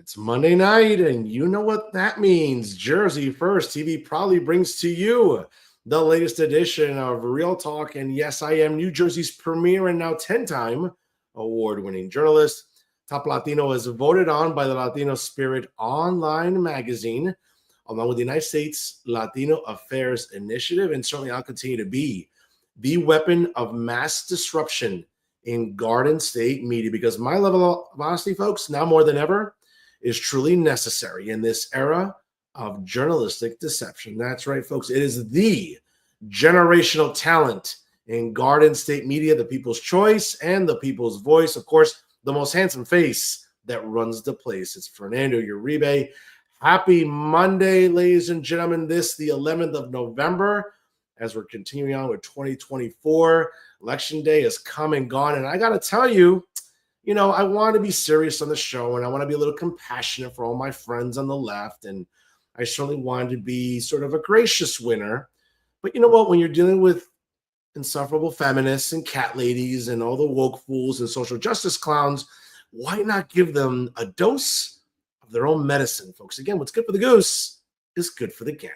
It's Monday night, and you know what that means. Jersey First TV proudly brings to you the latest edition of Real Talk. And yes, I am New Jersey's premier and now 10-time award-winning journalist. Top Latino is voted on by the Latino Spirit online magazine, along with the United States Latino Affairs Initiative. And certainly I'll continue to be the weapon of mass disruption in Garden State media, because my level of honesty, folks, now more than ever, is truly necessary in this era of journalistic deception. That's right, folks. It is the generational talent in Garden State media, the people's choice and the people's voice. Of course, the most handsome face that runs the place. It's Fernando Uribe. Happy Monday, ladies and gentlemen. This, the 11th of November, as we're continuing on with 2024. Election day is come and gone. And I got to tell you, I want to be serious on the show, and I want to be a little compassionate for all my friends on the left. And I certainly wanted to be sort of a gracious winner. But you know what? When you're dealing with insufferable feminists and cat ladies and all the woke fools and social justice clowns, why not give them a dose of their own medicine, folks? Again, what's good for the goose is good for the gander.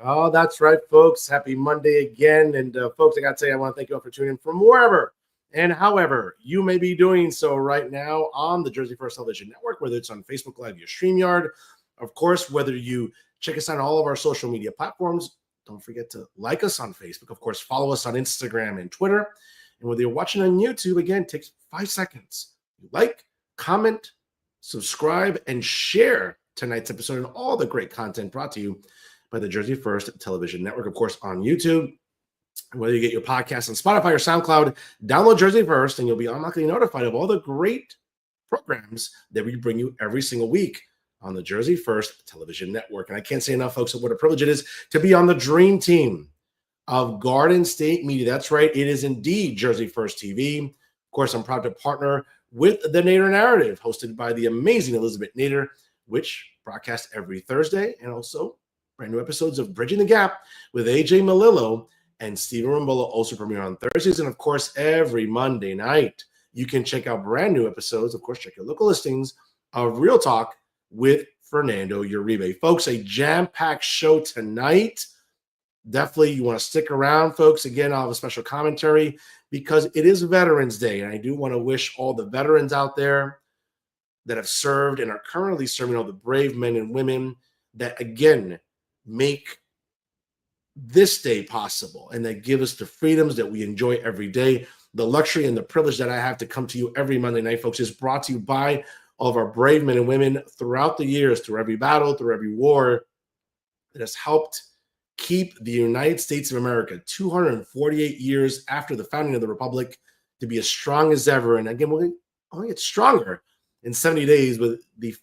Oh, that's right, folks. Happy Monday again. And folks, I got to tell you, I want to thank you all for tuning in from wherever and however you may be doing so right now on the Jersey First Television Network, whether it's on Facebook Live via StreamYard. Of course, whether you check us out on all of our social media platforms, don't forget to like us on Facebook. Of course, follow us on Instagram and Twitter. And whether you're watching on YouTube, again, it takes 5 seconds. Like, comment, subscribe, and share tonight's episode and all the great content brought to you by the Jersey First Television Network, of course, on YouTube. Whether you get your podcast on Spotify or SoundCloud, download Jersey First, and you'll be automatically notified of all the great programs that we bring you every single week on the Jersey First Television Network. And I can't say enough, folks, what a privilege it is to be on the dream team of Garden State Media. That's right. It is indeed Jersey First TV. Of course, I'm proud to partner with the Nader Narrative, hosted by the amazing Elizabeth Nader, which broadcasts every Thursday, and also brand new episodes of Bridging the Gap with AJ Malillo and Stephen Rambola also premiere on Thursdays. And of course, every Monday night, you can check out brand new episodes. Of course, check your local listings of Real Talk with Fernando Uribe. Folks, a jam-packed show tonight. Definitely, you want to stick around, folks. Again, I'll have a special commentary because it is Veterans Day. And I do want to wish all the veterans out there that have served and are currently serving, all the brave men and women that, again, make this day possible and that give us the freedoms that we enjoy every day. The luxury and the privilege that I have to come to you every Monday night, folks, is brought to you by all of our brave men and women throughout the years, through every battle, through every war, that has helped keep the United States of America 248 years after the founding of the Republic to be as strong as ever. And again, we'll only get stronger in 70 days with the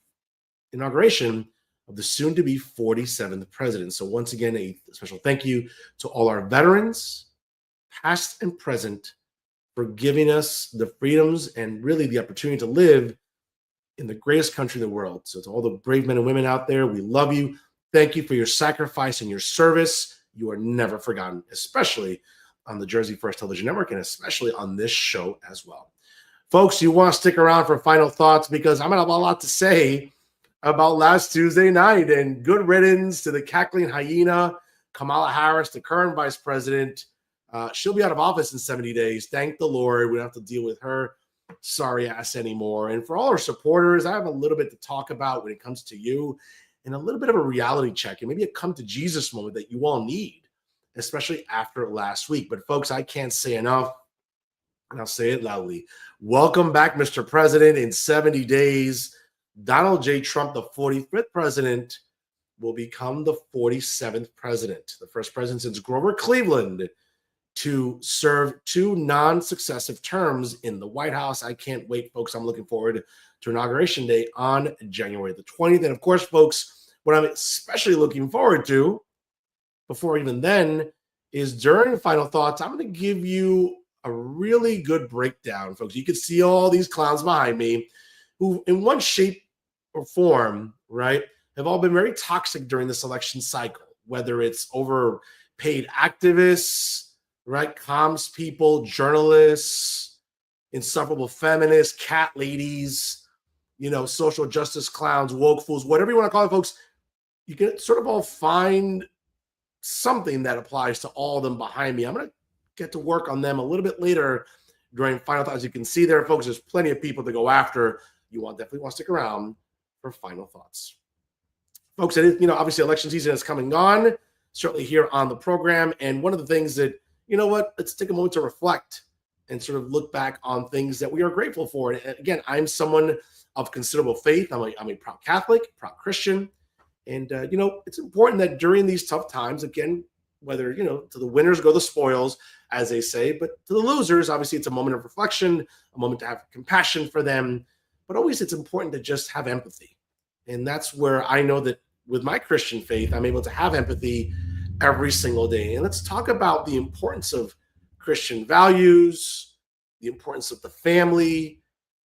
inauguration of the soon-to-be 47th president. So once again, a special thank you to all our veterans, past and present, for giving us the freedoms and really the opportunity to live in the greatest country in the world. So to all the brave men and women out there, we love you. Thank you for your sacrifice and your service. You are never forgotten, especially on the Jersey First Television Network and especially on this show as well. Folks, you want to stick around for final thoughts because I'm going to have a lot to say about last Tuesday night, and good riddance to the cackling hyena, Kamala Harris, the current vice president. She'll be out of office in 70 days. Thank the Lord. We don't have to deal with her sorry ass anymore. And for all our supporters, I have a little bit to talk about when it comes to you and a little bit of a reality check and maybe a come to Jesus moment that you all need, especially after last week. But folks, I can't say enough, and I'll say it loudly. Welcome back, Mr. President. In 70 days, Donald J. Trump, the 45th president, will become the 47th president, the first president since Grover Cleveland to serve 2 non-successive terms in the White House. I can't wait, folks. I'm looking forward to Inauguration Day on January the 20th. And of course, folks, what I'm especially looking forward to before even then is during final thoughts, I'm going to give you a really good breakdown, folks. You can see all these clowns behind me who, in one shape or form, right, have all been very toxic during this election cycle, whether it's overpaid activists, right, comms people, journalists, insufferable feminists, cat ladies, social justice clowns, woke fools, whatever you want to call it, folks. You can sort of all find something that applies to all of them behind me. I'm going to get to work on them a little bit later during final thoughts. As you can see there, folks, there's plenty of people to go after. Definitely want to stick around for final thoughts. Folks, it is, obviously election season is coming on, certainly here on the program. And one of the things that, let's take a moment to reflect and sort of look back on things that we are grateful for. And again, I'm someone of considerable faith. I'm a proud Catholic, proud Christian. And, it's important that during these tough times, again, whether, to the winners go the spoils, as they say, but to the losers, obviously it's a moment of reflection, a moment to have compassion for them. But always it's important to just have empathy. And that's where I know that with my Christian faith, I'm able to have empathy every single day. And let's talk about the importance of Christian values, the importance of the family,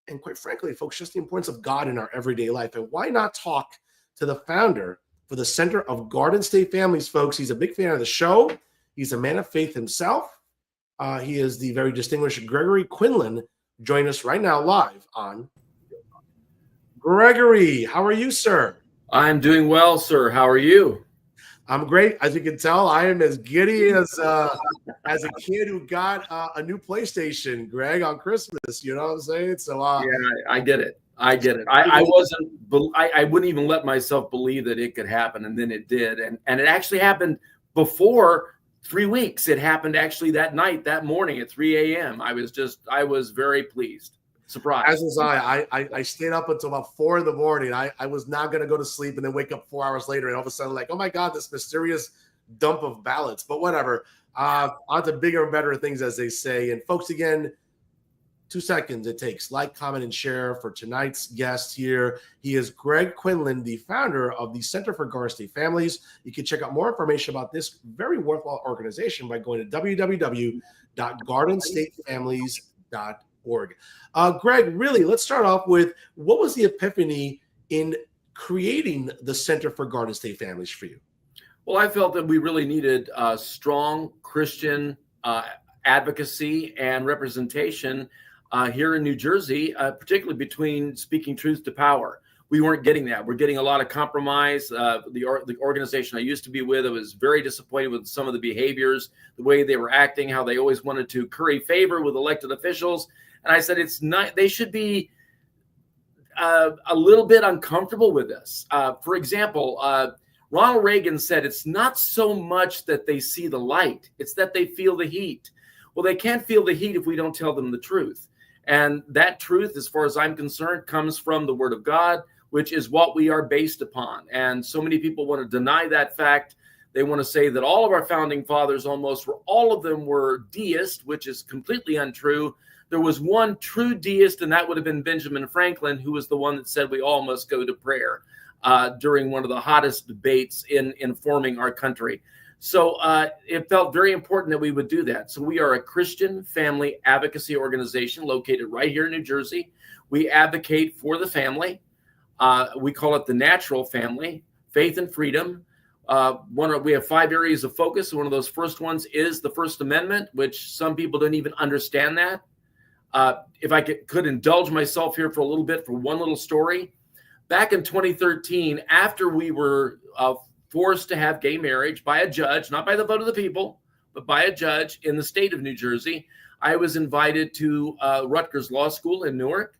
and quite frankly, folks, just the importance of God in our everyday life. And why not talk to the founder for the Center of Garden State Families, folks. He's a big fan of the show. He's a man of faith himself. He is the very distinguished Gregory Quinlan, join us right now live on Gregory. How are you, sir? I'm doing well, sir. How are you? I'm great. As you can tell, I am as giddy as a kid who got a new PlayStation, Greg, on Christmas. You know what I'm saying? So yeah, I get it. I wouldn't even let myself believe that it could happen, and then it did, and it actually happened before 3 weeks. It happened actually that night, that morning at 3 a.m. I was very pleased, surprised. As was I stayed up until about 4 a.m. I was not going to go to sleep and then wake up 4 hours later and all of a sudden like, oh my God, this mysterious dump of ballots. But whatever. On to bigger and better things, as they say. And folks, again, 2 seconds it takes. Like, comment, and share for tonight's guest here. He is Greg Quinlan, the founder of the Center for Garden State Families. You can check out more information about this very worthwhile organization by going to www.gardenstatefamilies.org. Greg, really, let's start off with, what was the epiphany in creating the Center for Garden State Families for you? Well, I felt that we really needed strong Christian advocacy and representation here in New Jersey, particularly between speaking truth to power. We weren't getting that. We're getting a lot of compromise. The organization I used to be with, I was very disappointed with some of the behaviors, the way they were acting, how they always wanted to curry favor with elected officials. And I said, it's not, they should be a little bit uncomfortable with this. For example, Ronald Reagan said, it's not so much that they see the light, it's that they feel the heat. Well, they can't feel the heat if we don't tell them the truth. And that truth, as far as I'm concerned, comes from the Word of God, which is what we are based upon. And so many people want to deny that fact. They want to say that all of our founding fathers, all of them were deists, which is completely untrue. There was one true deist, and that would have been Benjamin Franklin, who was the one that said we all must go to prayer during one of the hottest debates in forming our country. So it felt very important that we would do that. So we are a Christian family advocacy organization located right here in New Jersey. We advocate for the family. We call it the natural family, faith and freedom. We have 5 areas of focus. One of those first ones is the First Amendment, which some people don't even understand that. If I could indulge myself here for a little bit for one little story. Back in 2013, after we were forced to have gay marriage by a judge, not by the vote of the people, but by a judge in the state of New Jersey, I was invited to Rutgers Law School in Newark.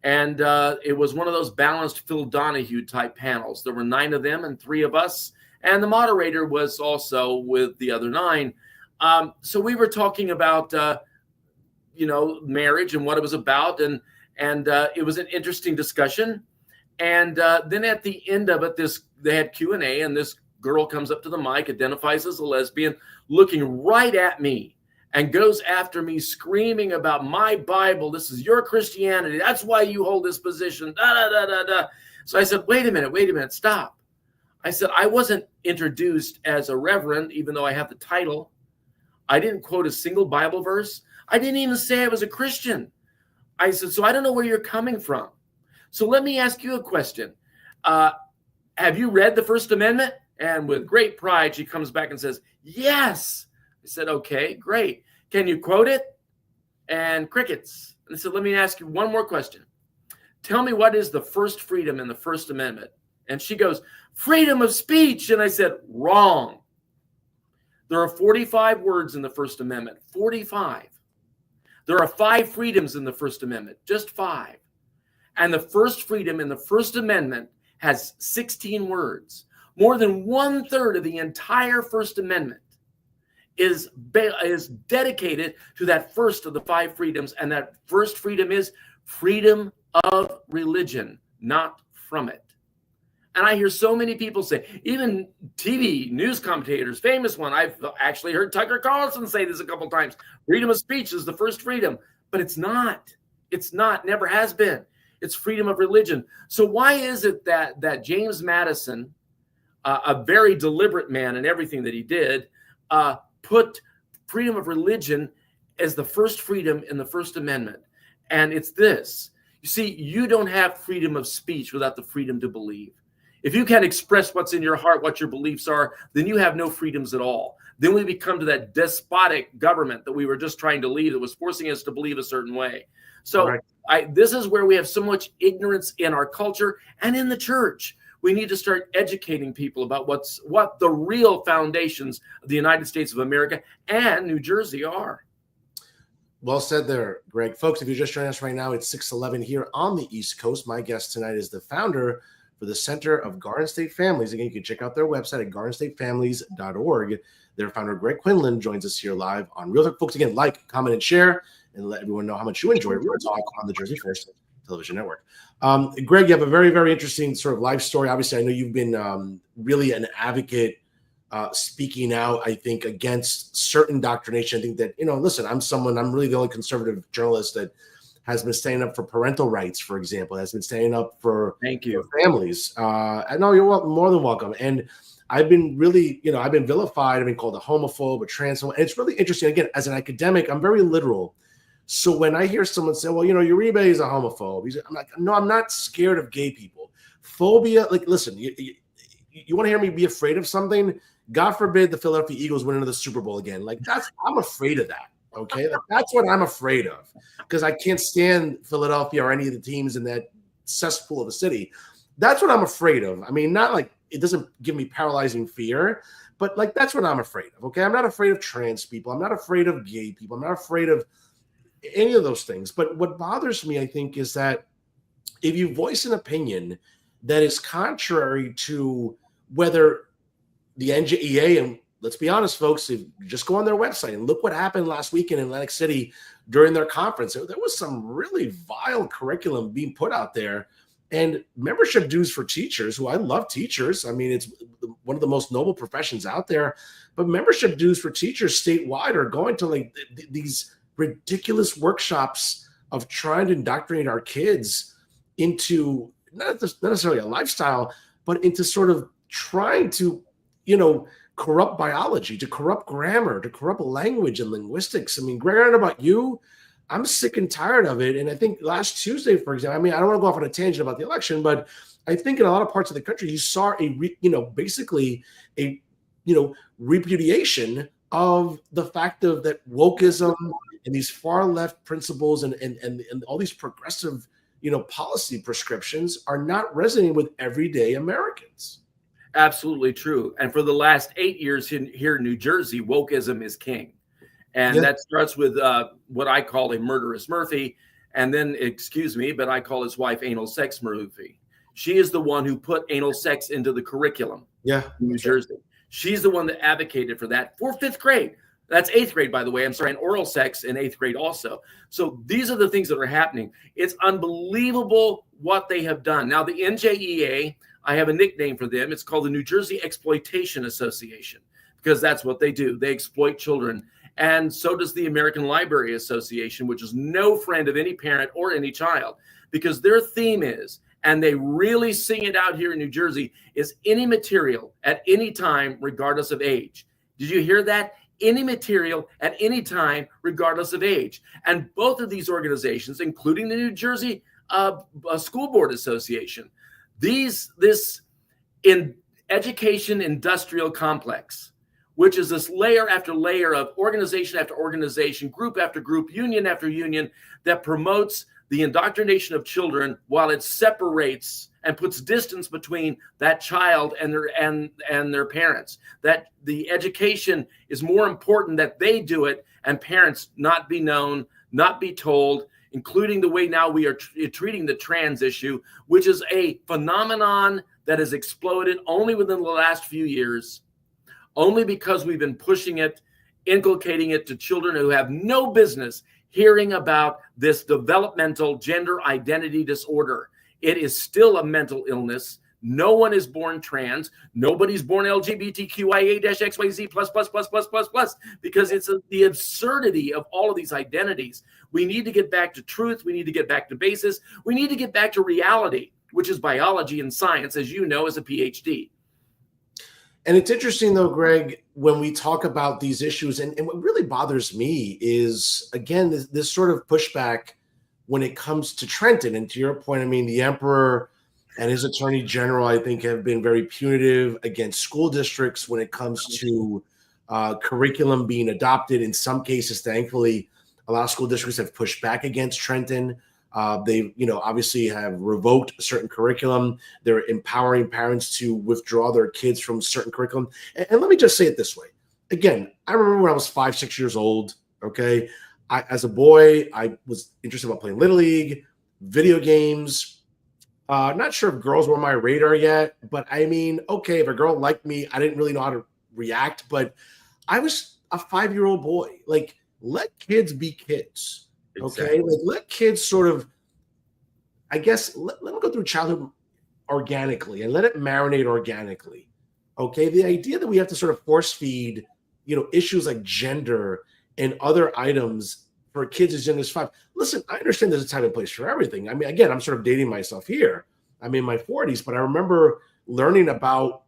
And it was one of those balanced Phil Donahue type panels. There were 9 of them and 3 of us. And the moderator was also with the other 9. So we were talking about, marriage and what it was about. And it was an interesting discussion. And then at the end of it, they had Q&A, and this girl comes up to the mic, identifies as a lesbian, looking right at me, and goes after me, screaming about my Bible. This is your Christianity. That's why you hold this position. Da, da, da, da, da. So I said, wait a minute, stop. I said, I wasn't introduced as a reverend, even though I have the title. I didn't quote a single Bible verse. I didn't even say I was a Christian. I said, so I don't know where you're coming from. So let me ask you a question. Have you read the First Amendment? And with great pride, she comes back and says, yes. I said, okay, great. Can you quote it? And crickets. And I said, let me ask you one more question. Tell me, what is the first freedom in the First Amendment? And she goes, freedom of speech. And I said, wrong. There are 45 words in the First Amendment, 45. There are 5 freedoms in the First Amendment, just 5. And the first freedom in the First Amendment has 16 words. More than 1/3 of the entire First Amendment is dedicated to that first of the 5 freedoms. And that first freedom is freedom of religion, not from it. And I hear so many people say, even TV news commentators, famous one, I've actually heard Tucker Carlson say this a couple times, freedom of speech is the first freedom, but it's not. It's not, never has been. It's freedom of religion. So why is it that James Madison, a very deliberate man in everything that he did, put freedom of religion as the first freedom in the First Amendment? And it's this. You see, you don't have freedom of speech without the freedom to believe. If you can't express what's in your heart, what your beliefs are, then you have no freedoms at all. Then we become to that despotic government that we were just trying to leave, that was forcing us to believe a certain way. So right. This is where we have so much ignorance in our culture and in the church. We need to start educating people about what the real foundations of the United States of America and New Jersey are. Well said there, Greg. Folks, if you're just joining us right now, it's 6:11 here on the East Coast. My guest tonight is the founder for the Center of Garden State Families. Again, you can check out their website at gardenstatefamilies.org. Their founder, Greg Quinlan, joins us here live on Real Talk. Folks, again, like, comment, and share, and let everyone know how much you enjoy Real Talk on the Jersey First Television Network. Greg, you have a very, very interesting sort of life story. Obviously, I know you've been really an advocate speaking out, I think, against certain indoctrination. I think that, listen, I'm really the only conservative journalist that has been standing up for parental rights, for example, has been standing up for families. I know you're more than welcome. And I've been really, I've been vilified. I've been called a homophobe, a transphobe. And it's really interesting. Again, as an academic, I'm very literal. So when I hear someone say, well, Uribe is a homophobe, I'm like, no, I'm not scared of gay people. Phobia, like, listen, you want to hear me be afraid of something? God forbid the Philadelphia Eagles win into the Super Bowl again. Like, I'm afraid of that. Okay, that's what I'm afraid of, because I can't stand Philadelphia or any of the teams in that cesspool of a city. That's what I'm afraid of. I mean, not like it doesn't give me paralyzing fear, but like that's what I'm afraid of. Okay, I'm not afraid of trans people. I'm not afraid of gay people. I'm not afraid of any of those things. But what bothers me, I think, is that if you voice an opinion that is contrary to whether the NJEA, and let's be honest, folks, if you just go on their website and look what happened last weekend in Atlantic City during their conference. There was some really vile curriculum being put out there, and membership dues for teachers, who I love teachers. I mean, it's one of the most noble professions out there, but membership dues for teachers statewide are going to like these ridiculous workshops of trying to indoctrinate our kids into not necessarily a lifestyle, but into sort of trying to, corrupt biology, to corrupt grammar, to corrupt language and linguistics. I mean, Greg, I don't know about you. I'm sick and tired of it. And I think last Tuesday, for example, I mean, I don't want to go off on a tangent about the election, but I think in a lot of parts of the country, you saw basically a repudiation of the fact of that wokeism and these far left principles and all these progressive, policy prescriptions are not resonating with everyday Americans. Absolutely true. And for the last 8 years here in New Jersey, wokeism is king. And that starts with what I call a murderous Murphy. And then, excuse me, but I call his wife anal sex Murphy. She is the one who put anal sex into the curriculum in New Jersey. She's the one that advocated for that for 5th grade. That's 8th grade, by the way. I'm sorry, and oral sex in 8th grade also. So these are the things that are happening. It's unbelievable what they have done. Now, the NJEA, I have a nickname for them. It's called the New Jersey Exploitation Association, because that's what they do. They exploit children. And so does the American Library Association, which is no friend of any parent or any child, because their theme is and they really sing it out here in New Jersey, is any material at any time, regardless of age. Did you hear that? Any material at any time, regardless of age. And both of these organizations, including the New Jersey School Board Association, this in education industrial complex, which is this layer after layer of organization after organization, group after group, union after union, that promotes the indoctrination of children while it separates and puts distance between that child and their parents. That the education is more important that they do it and parents not be known, not be told, including the way now we are treating the trans issue, which is a phenomenon that has exploded only within the last few years, only because we've been pushing it, inculcating it to children who have no business hearing about this developmental gender identity disorder. It is still a mental illness. No one is born trans. Nobody's born LGBTQIA-XYZ plus, because it's the absurdity of all of these identities. We need to get back to truth. We need to get back to basis. We need to get back to reality, which is biology and science, as you know, as a PhD. And it's interesting, though, Greg, when we talk about these issues, and what really bothers me is, again, this sort of pushback when it comes to Trenton. And to your point, I mean, the emperor and his attorney general, I think, have been very punitive against school districts when it comes to curriculum being adopted. In some cases, thankfully, a lot of school districts have pushed back against Trenton. They, obviously have revoked certain curriculum. They're empowering parents to withdraw their kids from certain curriculum. And let me just say it this way. Again, I remember when I was 5, 6 years old, okay? As a boy, I was interested about playing Little League, video games. Not sure if girls were on my radar yet, but I mean, okay, if a girl liked me, I didn't really know how to react, but I was a 5-year-old boy. Like, let kids be kids. Okay, exactly. Like, let kids sort of, I guess, let them go through childhood organically and let it marinate organically. Okay, the idea that we have to sort of force feed, issues like gender and other items for kids as young as 5. Listen, I understand there's a time and place for everything. I mean, again, I'm sort of dating myself here. I'm in my 40s, but I remember learning about,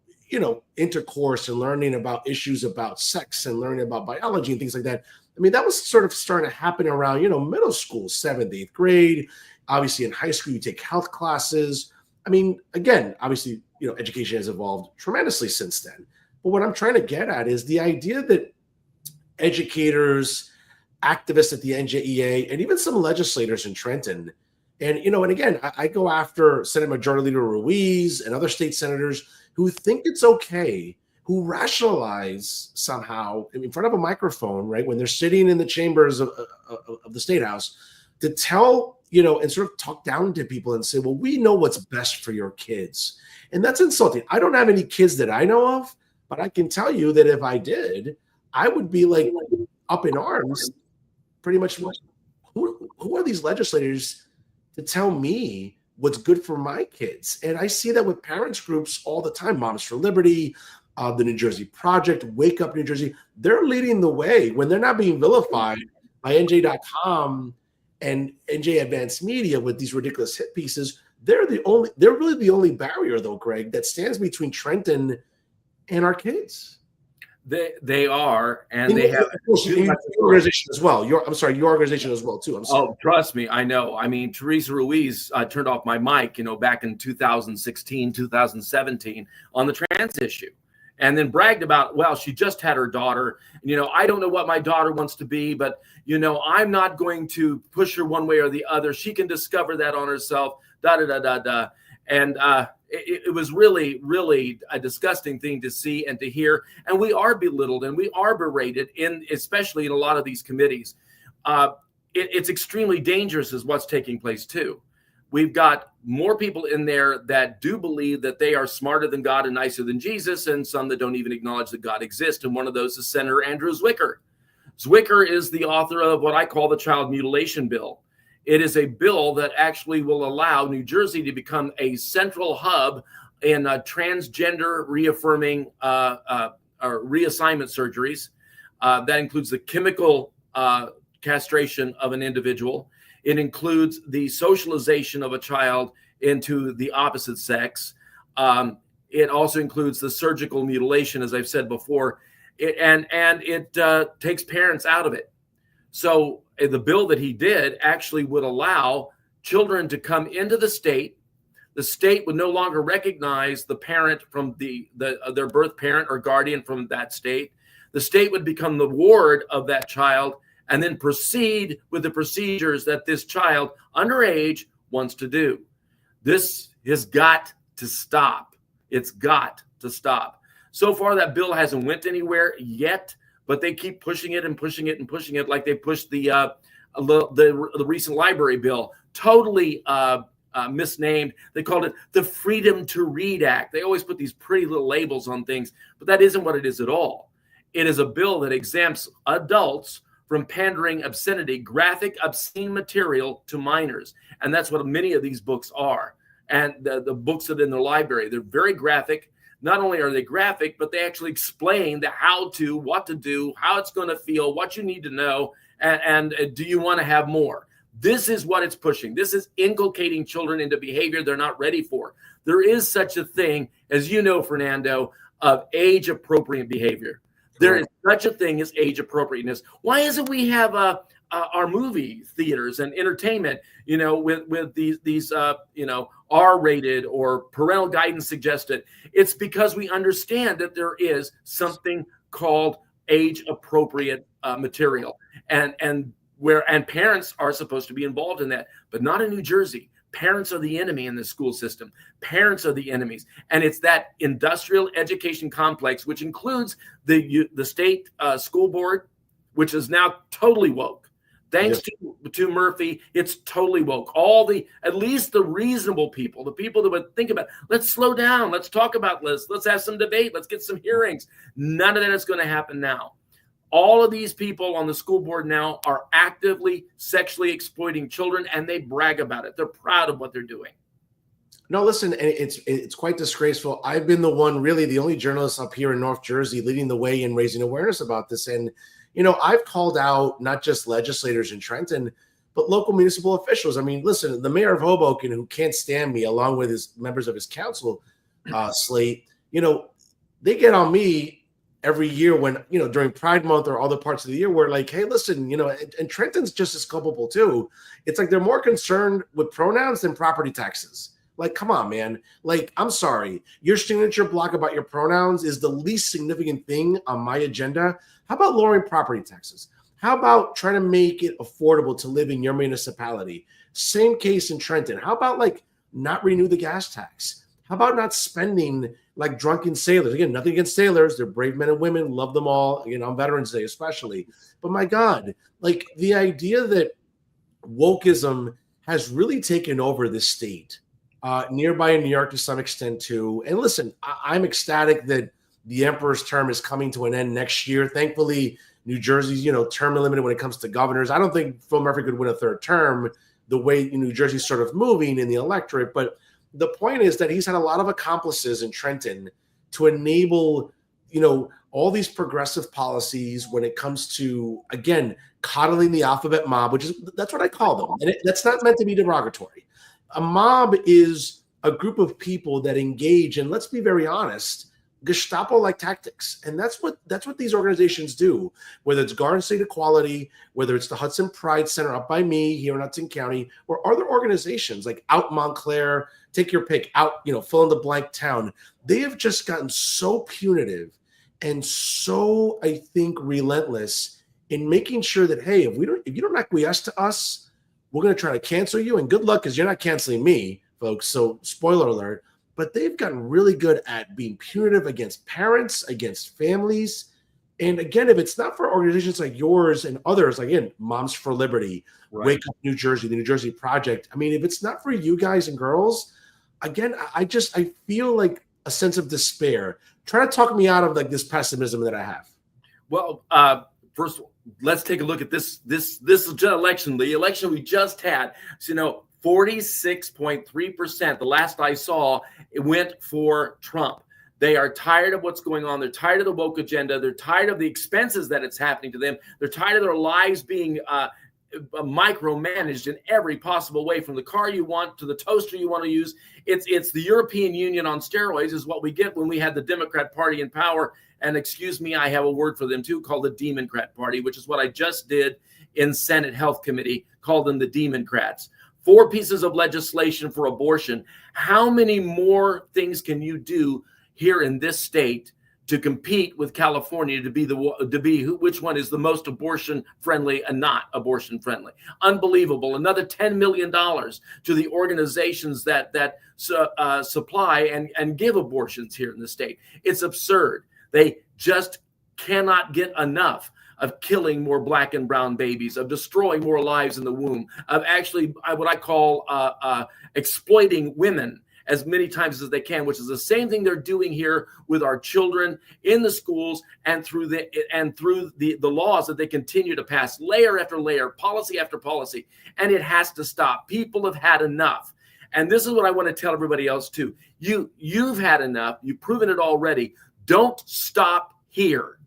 intercourse and learning about issues about sex and learning about biology and things like that. I mean, that was sort of starting to happen around, middle school, 7th, 8th grade. Obviously, in high school, you take health classes. I mean, again, obviously, education has evolved tremendously since then. But what I'm trying to get at is the idea that educators, activists at the NJEA, and even some legislators in Trenton, and, and again, I go after Senate Majority Leader Ruiz and other state senators who think it's okay, who rationalize somehow in front of a microphone, right, when they're sitting in the chambers of the State House, to tell, and sort of talk down to people and say, well, we know what's best for your kids. And that's insulting. I don't have any kids that I know of, but I can tell you that if I did, I would be like up in arms, pretty much. Who are these legislators to tell me what's good for my kids? And I see that with parents groups all the time, Moms for Liberty, the New Jersey Project, Wake Up New Jersey. They're leading the way when they're not being vilified by NJ.com and NJ Advanced Media with these ridiculous hit pieces. They're really the only barrier, though, Greg, that stands between Trenton and our kids. They are, and they have your organization as well. Your organization as well too. Oh, trust me, I know. I mean, Teresa Ruiz turned off my mic, back in 2016, 2017 on the trans issue, and then bragged about, well, she just had her daughter. I don't know what my daughter wants to be, but I'm not going to push her one way or the other. She can discover that on herself. And it was really, really a disgusting thing to see and to hear. And we are belittled and we are berated, especially in a lot of these committees. It's extremely dangerous is what's taking place too. We've got more people in there that do believe that they are smarter than God and nicer than Jesus, and some that don't even acknowledge that God exists. And one of those is Senator Andrew Zwicker. Zwicker is the author of what I call the child mutilation bill. It is a bill that actually will allow New Jersey to become a central hub in transgender reaffirming or reassignment surgeries. That includes the chemical castration of an individual. It includes the socialization of a child into the opposite sex. It also includes the surgical mutilation, as I've said before, and it takes parents out of it. So the bill that he did actually would allow children to come into the state. The state would no longer recognize the parent from their birth parent or guardian from that state. The state would become the ward of that child and then proceed with the procedures that this child underage wants to do. This has got to stop. It's got to stop. So far, that bill hasn't went anywhere yet, but they keep pushing it and pushing it and pushing it, like they pushed the recent library bill, totally misnamed. They called it the Freedom to Read Act. They always put these pretty little labels on things, but that isn't what it is at all. It is a bill that exempts adults from pandering obscenity, graphic, obscene material to minors. And that's what many of these books are. And the books that are in the library, they're very graphic. Not only are they graphic, but they actually explain the how to, what to do, how it's going to feel, what you need to know, and do you want to have more? This is what it's pushing. This is inculcating children into behavior they're not ready for. There is such a thing, as you know, Fernando, of age-appropriate behavior. There is such a thing as age appropriateness. Why is it we have our movie theaters and entertainment, with these R-rated or parental guidance suggested? It's because we understand that there is something called age appropriate material, and parents are supposed to be involved in that, but not in New Jersey. Parents are the enemy in the school system. Parents are the enemies. And it's that industrial education complex, which includes the state school board, which is now totally woke. Thanks to Murphy, it's totally woke. At least the reasonable people, the people that would think about, let's slow down. Let's talk about this. Let's have some debate. Let's get some hearings. None of that is going to happen now. All of these people on the school board now are actively sexually exploiting children, and they brag about it. They're proud of what they're doing. No, listen, it's quite disgraceful. I've been the only journalist up here in North Jersey leading the way in raising awareness about this. And, I've called out not just legislators in Trenton, but local municipal officials. I mean, listen, the mayor of Hoboken, who can't stand me, along with his members of his council slate, they get on me every year when, during Pride Month or other parts of the year, we're like, hey, listen, and Trenton's just as culpable too. It's like they're more concerned with pronouns than property taxes. Like, come on, man. Like, I'm sorry. Your signature block about your pronouns is the least significant thing on my agenda. How about lowering property taxes? How about trying to make it affordable to live in your municipality? Same case in Trenton. How about not renew the gas tax? How about not spending like drunken sailors? Again, nothing against sailors. They're brave men and women. Love them all. On Veterans Day especially. But my God, the idea that wokeism has really taken over this state, nearby in New York to some extent too. And listen, I'm ecstatic that the emperor's term is coming to an end next year. Thankfully, New Jersey's, term limited when it comes to governors. I don't think Phil Murphy could win a third term the way New Jersey's sort of moving in the electorate. But the point is that he's had a lot of accomplices in Trenton to enable, all these progressive policies when it comes to, again, coddling the alphabet mob, that's what I call them. And that's not meant to be derogatory. A mob is a group of people that engage, and let's be very honest, Gestapo-like tactics. And that's what these organizations do, whether it's Garden State Equality, whether it's the Hudson Pride Center up by me here in Hudson County, or other organizations like Out Montclair, take your pick, out, fill in the blank town. They have just gotten so punitive and so, I think, relentless in making sure that, hey, if you don't acquiesce to us, we're going to try to cancel you. And good luck, because you're not canceling me, folks. So spoiler alert. But they've gotten really good at being punitive against parents, against families. And again, if it's not for organizations like yours and others, again, Moms for Liberty, right, Wake Up New Jersey, the New Jersey Project. I mean, if it's not for you guys and girls, again, I feel like a sense of despair. Try to talk me out of this pessimism that I have. Well, first, let's take a look at this election, the election we just had. So, 46.3%, the last I saw, it went for Trump. They are tired of what's going on. They're tired of the woke agenda. They're tired of the expenses that it's happening to them. They're tired of their lives being micromanaged in every possible way, from the car you want to the toaster you want to use. It's the European Union on steroids is what we get when we had the Democrat Party in power. And excuse me, I have a word for them too, called the Democrat Party, which is what I just did in Senate Health Committee, called them the Democrats. 4 pieces of legislation for abortion. How many more things can you do here in this state to compete with California to be which one is the most abortion friendly and not abortion friendly? Unbelievable. Another $10 million to the organizations that supply and give abortions here in the state. It's absurd. They just cannot get enough of killing more black and brown babies, of destroying more lives in the womb, of actually what I call exploiting women as many times as they can, which is the same thing they're doing here with our children in the schools and through the laws that they continue to pass, layer after layer, policy after policy. And it has to stop. People have had enough. And this is what I want to tell everybody else too. You've had enough. You've proven it already. Don't stop here.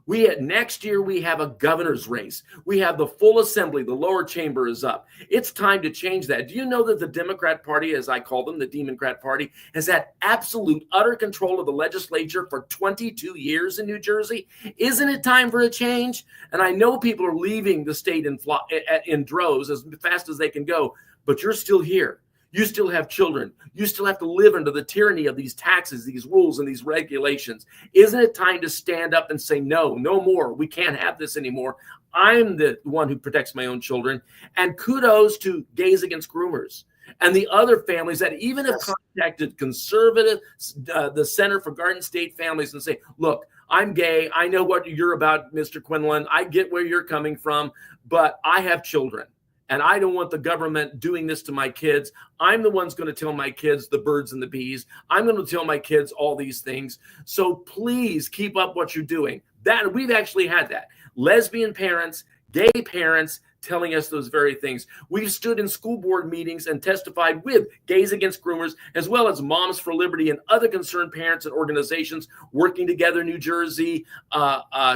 Next year, we have a governor's race. We have the full assembly. The lower chamber is up. It's time to change that. Do you know that the Democrat Party, as I call them, the Democrat Party, has had absolute, utter control of the legislature for 22 years in New Jersey? Isn't it time for a change? And I know people are leaving the state in droves as fast as they can go, but you're still here. You still have children. You still have to live under the tyranny of these taxes, these rules, and these regulations. Isn't it time to stand up and say, no more. We can't have this anymore. I'm the one who protects my own children. And kudos to Gays Against Groomers and the other families that even have contacted conservative, the Center for Garden State Families, and say, look, I'm gay. I know what you're about, Mr. Quinlan. I get where you're coming from, but I have children. And I don't want the government doing this to my kids. I'm the one's going to tell my kids the birds and the bees. I'm going to tell my kids all these things. So please keep up what you're doing. That we've actually had that. Lesbian parents, gay parents telling us those very things. We've stood in school board meetings and testified with Gays Against Groomers, as well as Moms for Liberty and other concerned parents and organizations working together, New Jersey,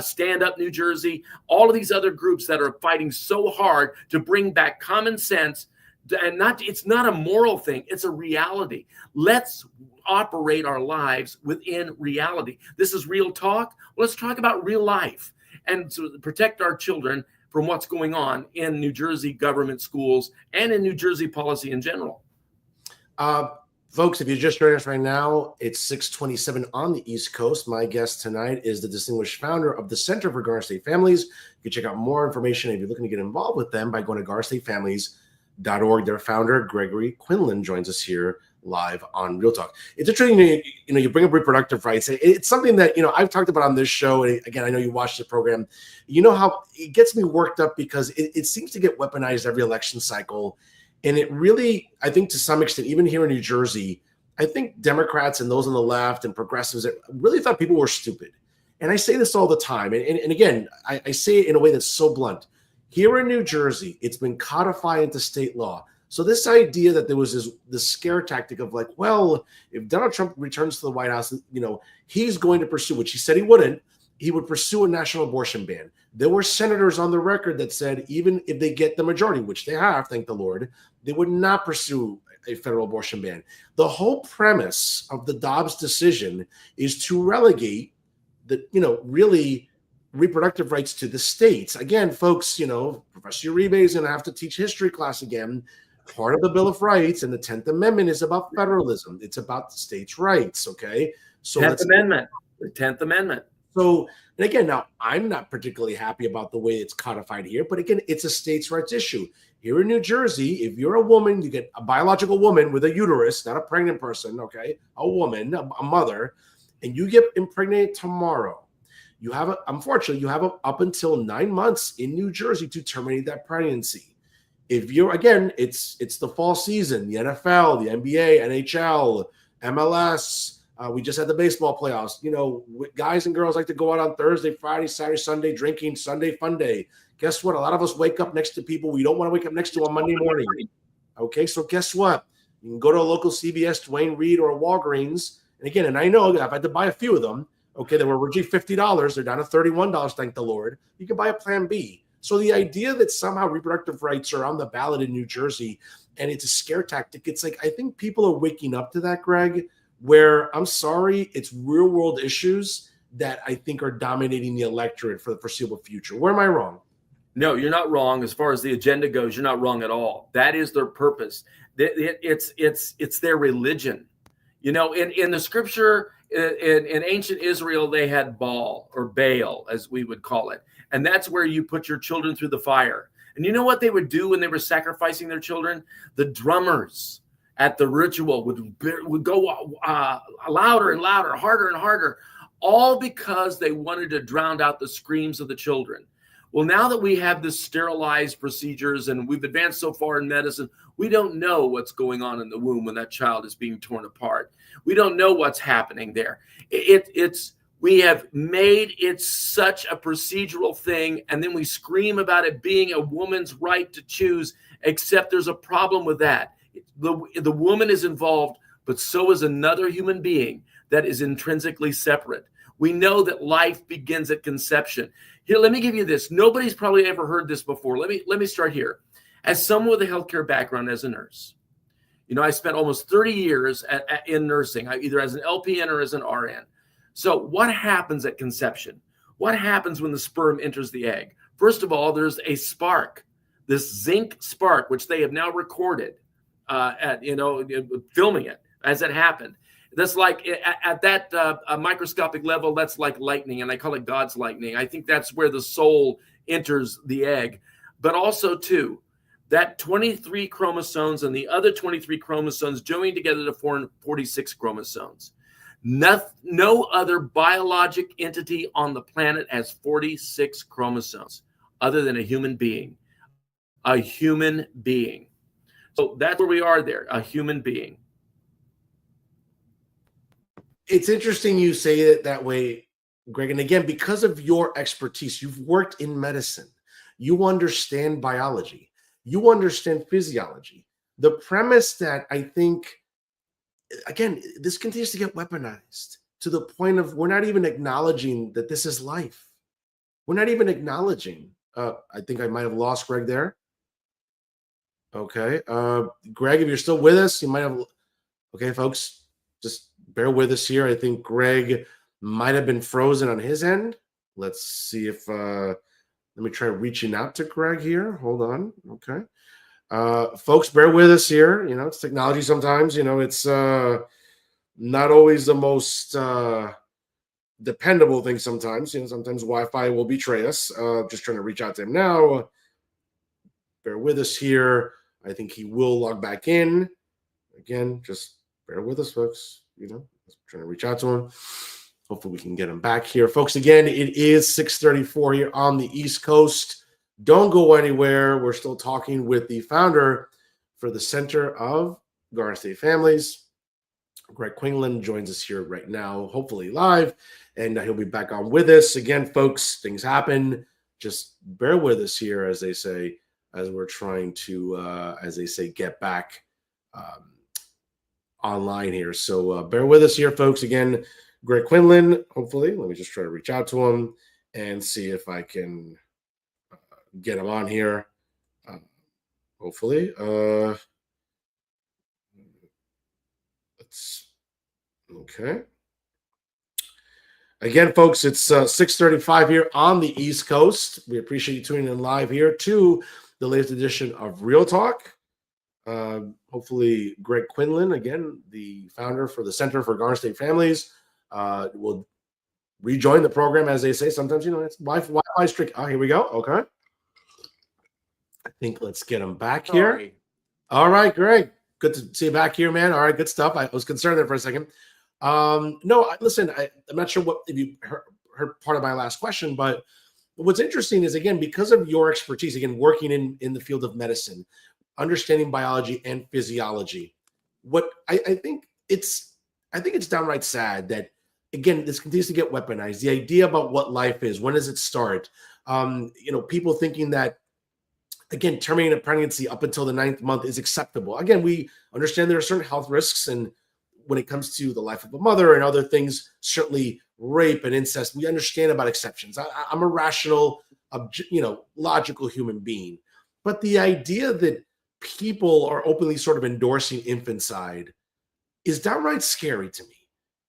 Stand Up New Jersey, all of these other groups that are fighting so hard to bring back common sense. And it's not a moral thing. It's a reality. Let's operate our lives within reality. This is real talk. Let's talk about real life and to protect our children from what's going on in New Jersey government schools and in New Jersey policy in general. Folks, if you're just joining us right now, it's 6:27 on the East Coast. My guest tonight is the distinguished founder of the Center for Garden State Families. You can check out more information if you're looking to get involved with them by going to gardenstatefamilies.org. Their founder, Gregory Quinlan, joins us here live on Real Talk. It's interesting, you bring up reproductive rights. It's something that, I've talked about on this show. And again, I know you watched the program. You know how it gets me worked up because it seems to get weaponized every election cycle. And it really, I think to some extent, even here in New Jersey, I think Democrats and those on the left and progressives really thought people were stupid. And I say this all the time. And again, I say it in a way that's so blunt. Here in New Jersey, it's been codified into state law. So this idea that there was this scare tactic of like, well, if Donald Trump returns to the White House, he's going to pursue, which he said he wouldn't, he would pursue a national abortion ban. There were senators on the record that said even if they get the majority, which they have, thank the Lord, they would not pursue a federal abortion ban. The whole premise of the Dobbs decision is to relegate the, really reproductive rights to the states. Again, folks, Professor Uribe is going to have to teach history class again. Part of the Bill of Rights and the 10th Amendment is about federalism. It's about the states' rights, okay? So 10th Amendment, the 10th Amendment. So, and again, now I'm not particularly happy about the way it's codified here, but again, it's a states' rights issue. Here in New Jersey, if you're a woman, you get a biological woman with a uterus, not a pregnant person, okay? A woman, a mother, and you get impregnated tomorrow. Unfortunately, you have up until 9 months in New Jersey to terminate that pregnancy. If you're, again, it's the fall season, the NFL, the NBA, NHL, MLS. We just had the baseball playoffs. Guys and girls like to go out on Thursday, Friday, Saturday, Sunday, drinking, Sunday fun day. Guess what? A lot of us wake up next to people we don't want to wake up next to on Monday morning. Okay, so guess what? You can go to a local CVS, Dwayne Reed, or a Walgreens. And again, and I know I've had to buy a few of them. Okay, they were originally $50. They're down to $31, thank the Lord. You can buy a Plan B. So the idea that somehow reproductive rights are on the ballot in New Jersey and it's a scare tactic, it's like, I think people are waking up to that, Greg, where I'm sorry, it's real world issues that I think are dominating the electorate for the foreseeable future. Where am I wrong? No, you're not wrong. As far as the agenda goes, you're not wrong at all. That is their purpose. It's their religion. You know, in the scripture, in ancient Israel, they had Baal, or Baal, as we would call it. And that's where you put your children through the fire. And you know what they would do when they were sacrificing their children? The drummers at the ritual would go louder and louder, harder and harder, all because they wanted to drown out the screams of the children. Well, now that we have this sterilized procedures and we've advanced so far in medicine, we don't know what's going on in the womb when that child is being torn apart. We don't know what's happening there. We have made it such a procedural thing, and then we scream about it being a woman's right to choose, except there's a problem with that. The woman is involved, but so is another human being that is intrinsically separate. We know that life begins at conception. Here, let me give you this. Nobody's probably ever heard this before. Let me start here. As someone with a healthcare background as a nurse, you know, I spent almost 30 years in nursing, either as an LPN or as an RN. So what happens at conception? What happens when the sperm enters the egg? First of all, there's a spark, this zinc spark, which they have now recorded, filming it as it happened. That's like at that microscopic level, that's like lightning, and I call it God's lightning. I think that's where the soul enters the egg. But also, too, that 23 chromosomes and the other 23 chromosomes joining together to form 46 chromosomes. No other biologic entity on the planet has 46 chromosomes other than a human being. A human being. So that's where we are there, a human being. It's interesting you say it that way, Greg. And again, because of your expertise, you've worked in medicine. You understand biology. You understand physiology. The premise that I think, again, this continues to get weaponized to the point of we're not even acknowledging that this is life. We're not even acknowledging. I think I might have lost Greg there. Okay. Greg, if you're still with us, you might have. Okay, folks, just bear with us here. I think Greg might have been frozen on his end. Let's see if let me try reaching out to Greg here. Hold on. Okay. Folks, bear with us here. You know, it's technology sometimes. You know, it's not always the most dependable thing sometimes. You know, sometimes Wi-Fi will betray us. Just trying to reach out to him now. Bear with us here. I think he will log back in. Again, just bear with us, folks. You know, trying to reach out to him. Hopefully we can get him back here. Folks, again, it is 6:34 here on the East Coast. Don't go anywhere. We're still talking with the founder for the Center of Garden State Families. Greg Quinlan joins us here right now, hopefully live, and he'll be back on with us. Again, folks, things happen. Just bear with us here, as they say, as we're trying to, as they say, get back online here. So bear with us here, folks. Again, Greg Quinlan, hopefully. Let me just try to reach out to him and see if I can get him on here. Hopefully. Okay. Again, folks, it's 6:35 here on the East Coast. We appreciate you tuning in live here to the latest edition of Real Talk. Hopefully, Greg Quinlan, again, the founder for the Center for Garden State Families, will rejoin the program, as they say. Sometimes, you know, it's Wi-Fi strict. Oh, here we go. Okay. I think let's get him back here. Sorry. All right, Greg. Good to see you back here, man. All right, good stuff. I was concerned there for a second. No, listen, I'm not sure if you heard part of my last question, but what's interesting is, again, because of your expertise, again, working in the field of medicine, understanding biology and physiology, what I think it's downright sad that, again, this continues to get weaponized. The idea about what life is, when does it start? People thinking that, again, terminating a pregnancy up until the 9th month is acceptable. Again, we understand there are certain health risks, and when it comes to the life of a mother and other things, certainly rape and incest, we understand about exceptions. I'm a rational logical human being. But the idea that people are openly sort of endorsing infanticide is downright scary to me.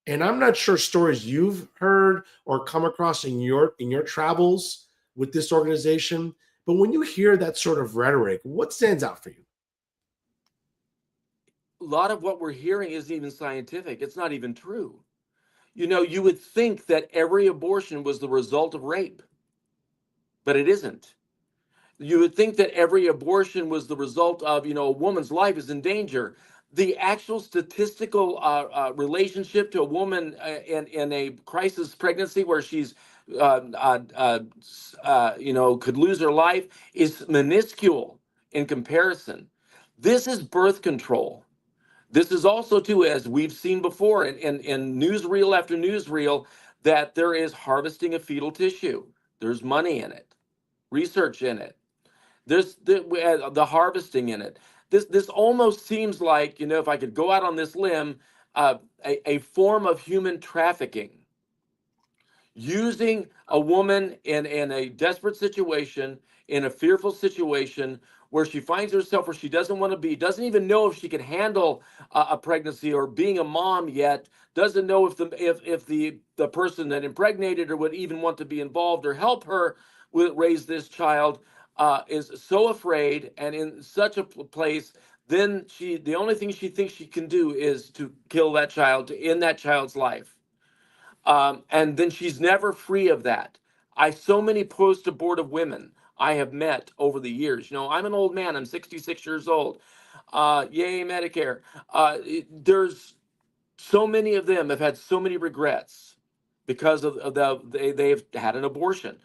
And I'm not sure stories you've heard or come across in your travels with this organization, but when you hear that sort of rhetoric, what stands out for you? A lot of what we're hearing isn't even scientific. It's not even true. You would think that every abortion was the result of rape, but it isn't. You would think that every abortion was the result of, a woman's life is in danger. The actual statistical relationship to a woman in a crisis pregnancy where she's, could lose her life is minuscule in comparison. This is birth control. This is also, too, as we've seen before in newsreel after newsreel, that there is harvesting of fetal tissue. There's money in it, research in it. There's the harvesting in it. This almost seems like, if I could go out on this limb, a form of human trafficking, using a woman in a desperate situation, in a fearful situation, where she finds herself where she doesn't want to be, doesn't even know if she can handle a pregnancy or being a mom yet, doesn't know if the person that impregnated her would even want to be involved or help her raise this child, is so afraid and in such a place. Then the only thing she thinks she can do is to kill that child, to end that child's life. And then she's never free of that. So many post-abortive women I have met over the years. I'm an old man. I'm 66 years old. Yay, Medicare. There's so many of them have had so many regrets because they've had an abortion.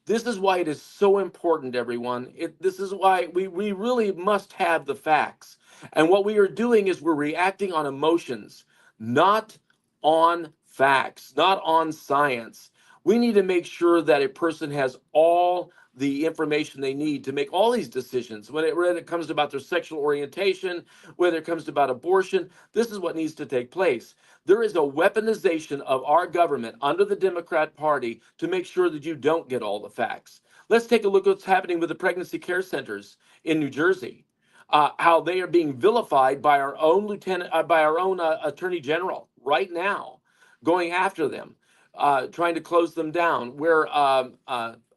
This is why it is so important, everyone. This is why we really must have the facts. And what we are doing is we're reacting on emotions, not on facts, not on science. We need to make sure that a person has all the information they need to make all these decisions. Whether it comes about their sexual orientation, whether it comes about abortion, this is what needs to take place. There is a weaponization of our government under the Democrat Party to make sure that you don't get all the facts. Let's take a look at what's happening with the pregnancy care centers in New Jersey. How they are being vilified by our own attorney general right now, going after them, trying to close them down. Where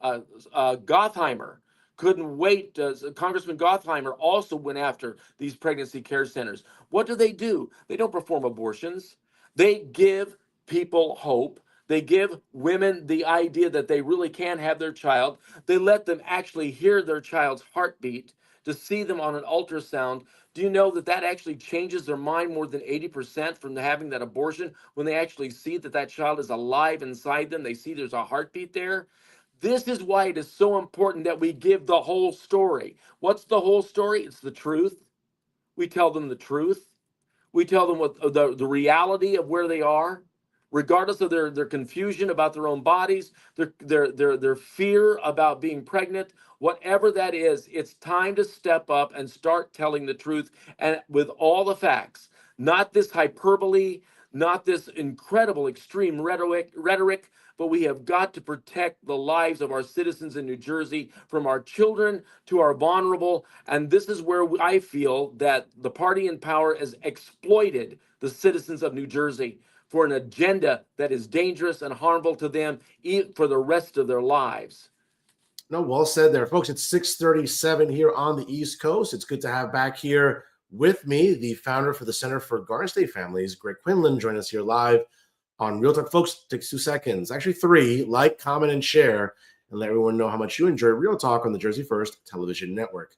Gottheimer couldn't wait. Congressman Gottheimer also went after these pregnancy care centers. What do? They don't perform abortions. They give people hope. They give women the idea that they really can have their child. They let them actually hear their child's heartbeat, to see them on an ultrasound. Do you know that actually changes their mind more than 80% from having that abortion when they actually see that child is alive inside them? They see there's a heartbeat there. This is why it is so important that we give the whole story. What's the whole story? It's the truth. We tell them the truth. We tell them what the reality of where they are, regardless of their confusion about their own bodies, their fear about being pregnant, whatever that is. It's time to step up and start telling the truth, and with all the facts, not this hyperbole, not this incredible extreme rhetoric, but we have got to protect the lives of our citizens in New Jersey, from our children to our vulnerable. And this is where I feel that the party in power has exploited the citizens of New Jersey for an agenda that is dangerous and harmful to them for the rest of their lives. No, well said there, folks. It's 6:37 here on the East Coast. It's good to have back here with me the founder for the Center for Garden State Families, Greg Quinlan, join us here live on Real Talk. Folks, takes 2 seconds, actually 3. Like, comment, and share, and let everyone know how much you enjoy Real Talk on the Jersey First Television Network.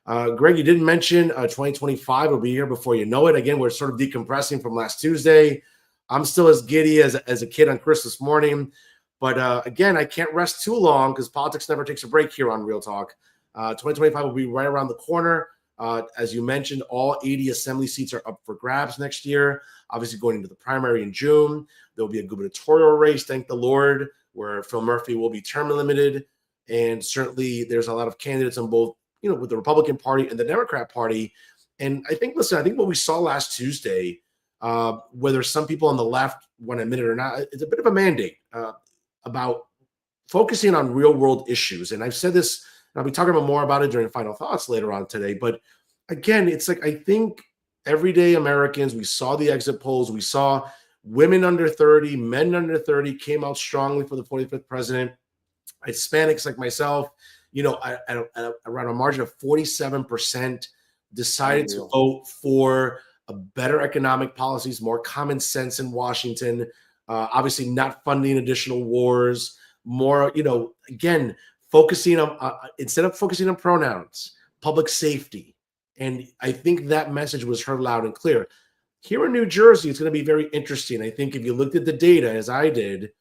Greg, you didn't mention 2025 will be here before you know it. Again, we're sort of decompressing from last Tuesday. I'm still as giddy as a kid on Christmas morning. But again, I can't rest too long because politics never takes a break here on Real Talk. 2025 will be right around the corner. As you mentioned, all 80 assembly seats are up for grabs next year. Obviously, going into the primary in June, there'll be a gubernatorial race, thank the Lord, where Phil Murphy will be term limited. And certainly there's a lot of candidates on both, with the Republican Party and the Democrat Party. And I think what we saw last Tuesday, whether some people on the left want to admit it or not, it's a bit of a mandate about focusing on real world issues. And I've said this, and I'll be talking about more about it during final thoughts later on today. But again, it's like, I think everyday Americans, we saw the exit polls, we saw women under 30, men under 30 came out strongly for the 45th president. Hispanics like myself, around a margin of 47% decided to vote for a better economic policies, more common sense in Washington, obviously not funding additional wars, more, again, focusing on, instead of focusing on pronouns, public safety. And I think that message was heard loud and clear. Here in New Jersey, it's going to be very interesting. I think if you looked at the data, as I did,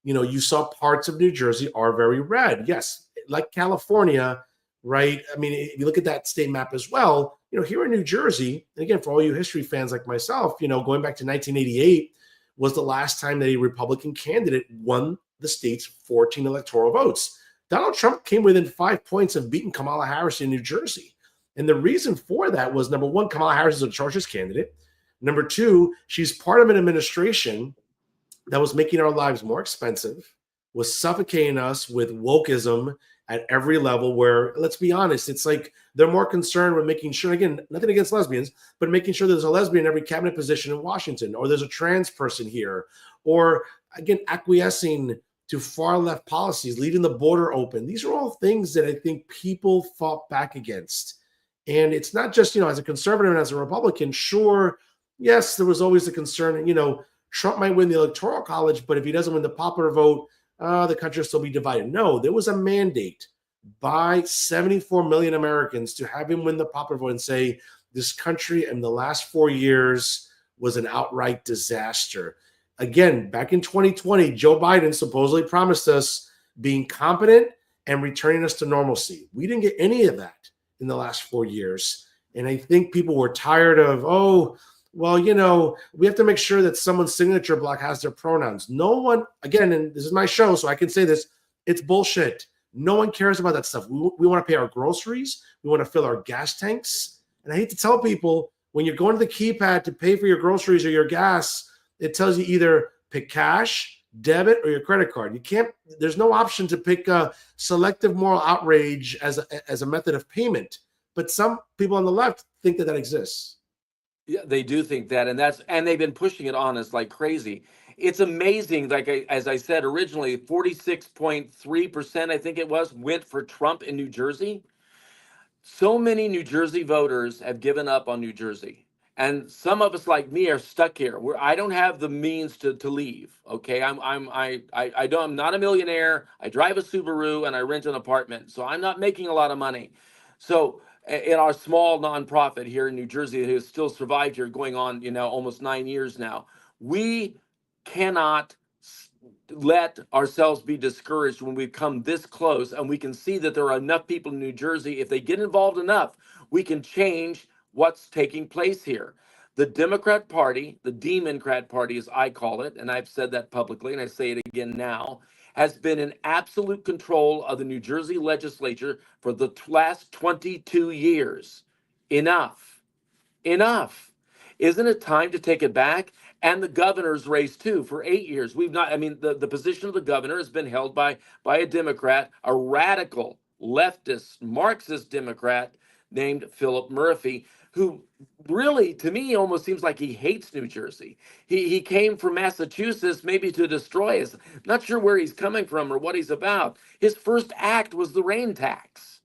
you saw parts of New Jersey are very red. Yes, like California, right? I mean, if you look at that state map as well, here in New Jersey, and again, for all you history fans like myself, going back to 1988 was the last time that a Republican candidate won the state's 14 electoral votes. Donald Trump came within 5 points of beating Kamala Harris in New Jersey. And the reason for that was, number one, Kamala Harris is a atrocious candidate. Number two, she's part of an administration that was making our lives more expensive, was suffocating us with wokeism at every level, where, let's be honest, it's like they're more concerned with making sure, again, nothing against lesbians, but making sure there's a lesbian in every cabinet position in Washington, or there's a trans person here, or, again, acquiescing to far left policies, leaving the border open. These are all things that I think people fought back against. And it's not just, as a conservative and as a Republican, sure, yes, there was always the concern, Trump might win the Electoral College, but if he doesn't win the popular vote, the country will still be divided. No, there was a mandate by 74 million Americans to have him win the popular vote and say, this country in the last 4 years was an outright disaster. Again, back in 2020, Joe Biden supposedly promised us being competent and returning us to normalcy. We didn't get any of that in the last 4 years. And I think people were tired of, we have to make sure that someone's signature block has their pronouns. No one, again, and this is my show, so I can say this, it's bullshit. No one cares about that stuff. We want to pay our groceries. We want to fill our gas tanks. And I hate to tell people, when you're going to the keypad to pay for your groceries or your gas, it tells you either pick cash, debit, or your credit card. There's no option to pick a selective moral outrage as a method of payment. But some people on the left think that exists. Yeah, they do think that, and they've been pushing it on us like crazy. It's amazing. As I said originally, 46.3%, I think it was, went for Trump in New Jersey. So many New Jersey voters have given up on New Jersey, and some of us like me are stuck here. Where I don't have the means to leave. Okay, I'm not a millionaire. I drive a Subaru and I rent an apartment, so I'm not making a lot of money. So in our small nonprofit here in New Jersey, who has still survived here, going on almost 9 years now, we cannot let ourselves be discouraged when we've come this close, and we can see that there are enough people in New Jersey. If they get involved enough, we can change what's taking place here. The Democrat Party, the Democrat Party as I call it, and I've said that publicly and I say it again now, has been in absolute control of the New Jersey legislature for the last 22 years. Enough. Isn't it time to take it back? And the governor's race too, for 8 years. The position of the governor has been held by a Democrat, a radical, leftist, Marxist Democrat named Philip Murphy, who really, to me, almost seems like he hates New Jersey. He came from Massachusetts maybe to destroy us. Not sure where he's coming from or what he's about. His first act was the rain tax.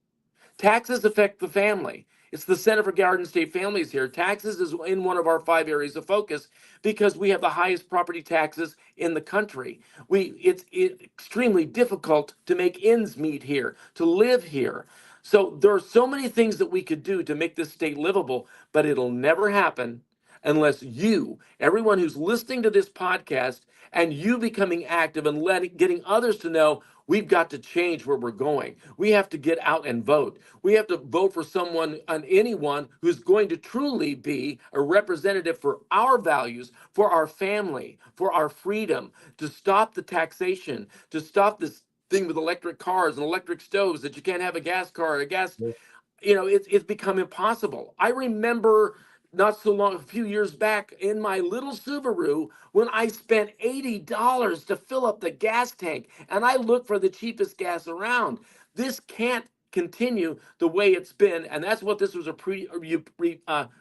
Taxes affect the family. It's the Center for Garden State Families here. Taxes is in one of our 5 areas of focus because we have the highest property taxes in the country. It's extremely difficult to make ends meet here, to live here. So there are so many things that we could do to make this state livable, but it'll never happen unless you, everyone who's listening to this podcast, and you becoming active and getting others to know we've got to change where we're going. We have to get out and vote. We have to vote for someone and anyone who's going to truly be a representative for our values, for our family, for our freedom, to stop the taxation, to stop this thing with electric cars and electric stoves that you can't have a gas car, it's become impossible. I remember not so long, a few years back in my little Subaru when I spent $80 to fill up the gas tank and I looked for the cheapest gas around. This can't continue the way it's been. And that's what this was a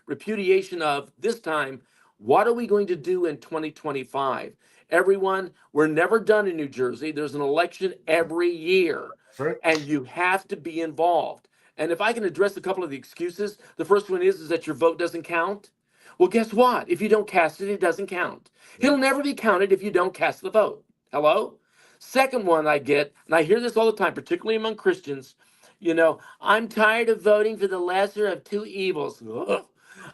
repudiation of this time. What are we going to do in 2025? Everyone, we're never done in New Jersey. There's an election every year, Right. and you have to be involved. And if I can address a couple of the excuses, the first one is that your vote doesn't count. Well, guess what? If you don't cast it, it doesn't count. It'll never be counted if you don't cast the vote. Hello? Second one I get, and I hear this all the time, particularly among Christians, I'm tired of voting for the lesser of two evils. Ugh.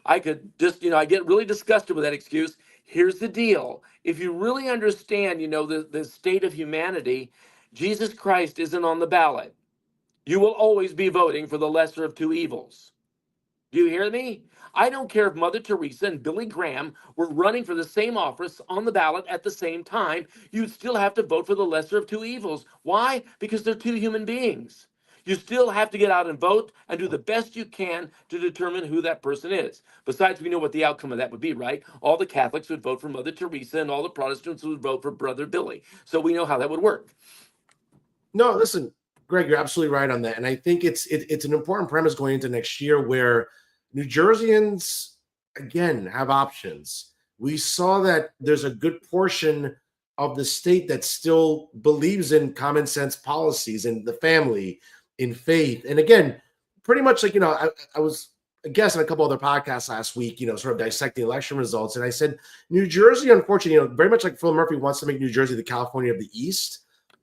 I could just, I get really disgusted with that excuse. Here's the deal. If you really understand, the state of humanity, Jesus Christ isn't on the ballot. You will always be voting for the lesser of two evils. Do you hear me? I don't care if Mother Teresa and Billy Graham were running for the same office on the ballot at the same time. You'd still have to vote for the lesser of two evils. Why? Because they're two human beings. You still have to get out and vote and do the best you can to determine who that person is. Besides, we know what the outcome of that would be, right? All the Catholics would vote for Mother Teresa and all the Protestants would vote for Brother Billy. So we know how that would work. No, listen, Greg, you're absolutely right on that. And I think it's an important premise going into next year where New Jerseyans, again, have options. We saw that there's a good portion of the state that still believes in common sense policies and the family, in faith. And again, pretty much like, I was a guest on a couple other podcasts last week, sort of dissecting election results. And I said, New Jersey, unfortunately, very much like Phil Murphy wants to make New Jersey the California of the East.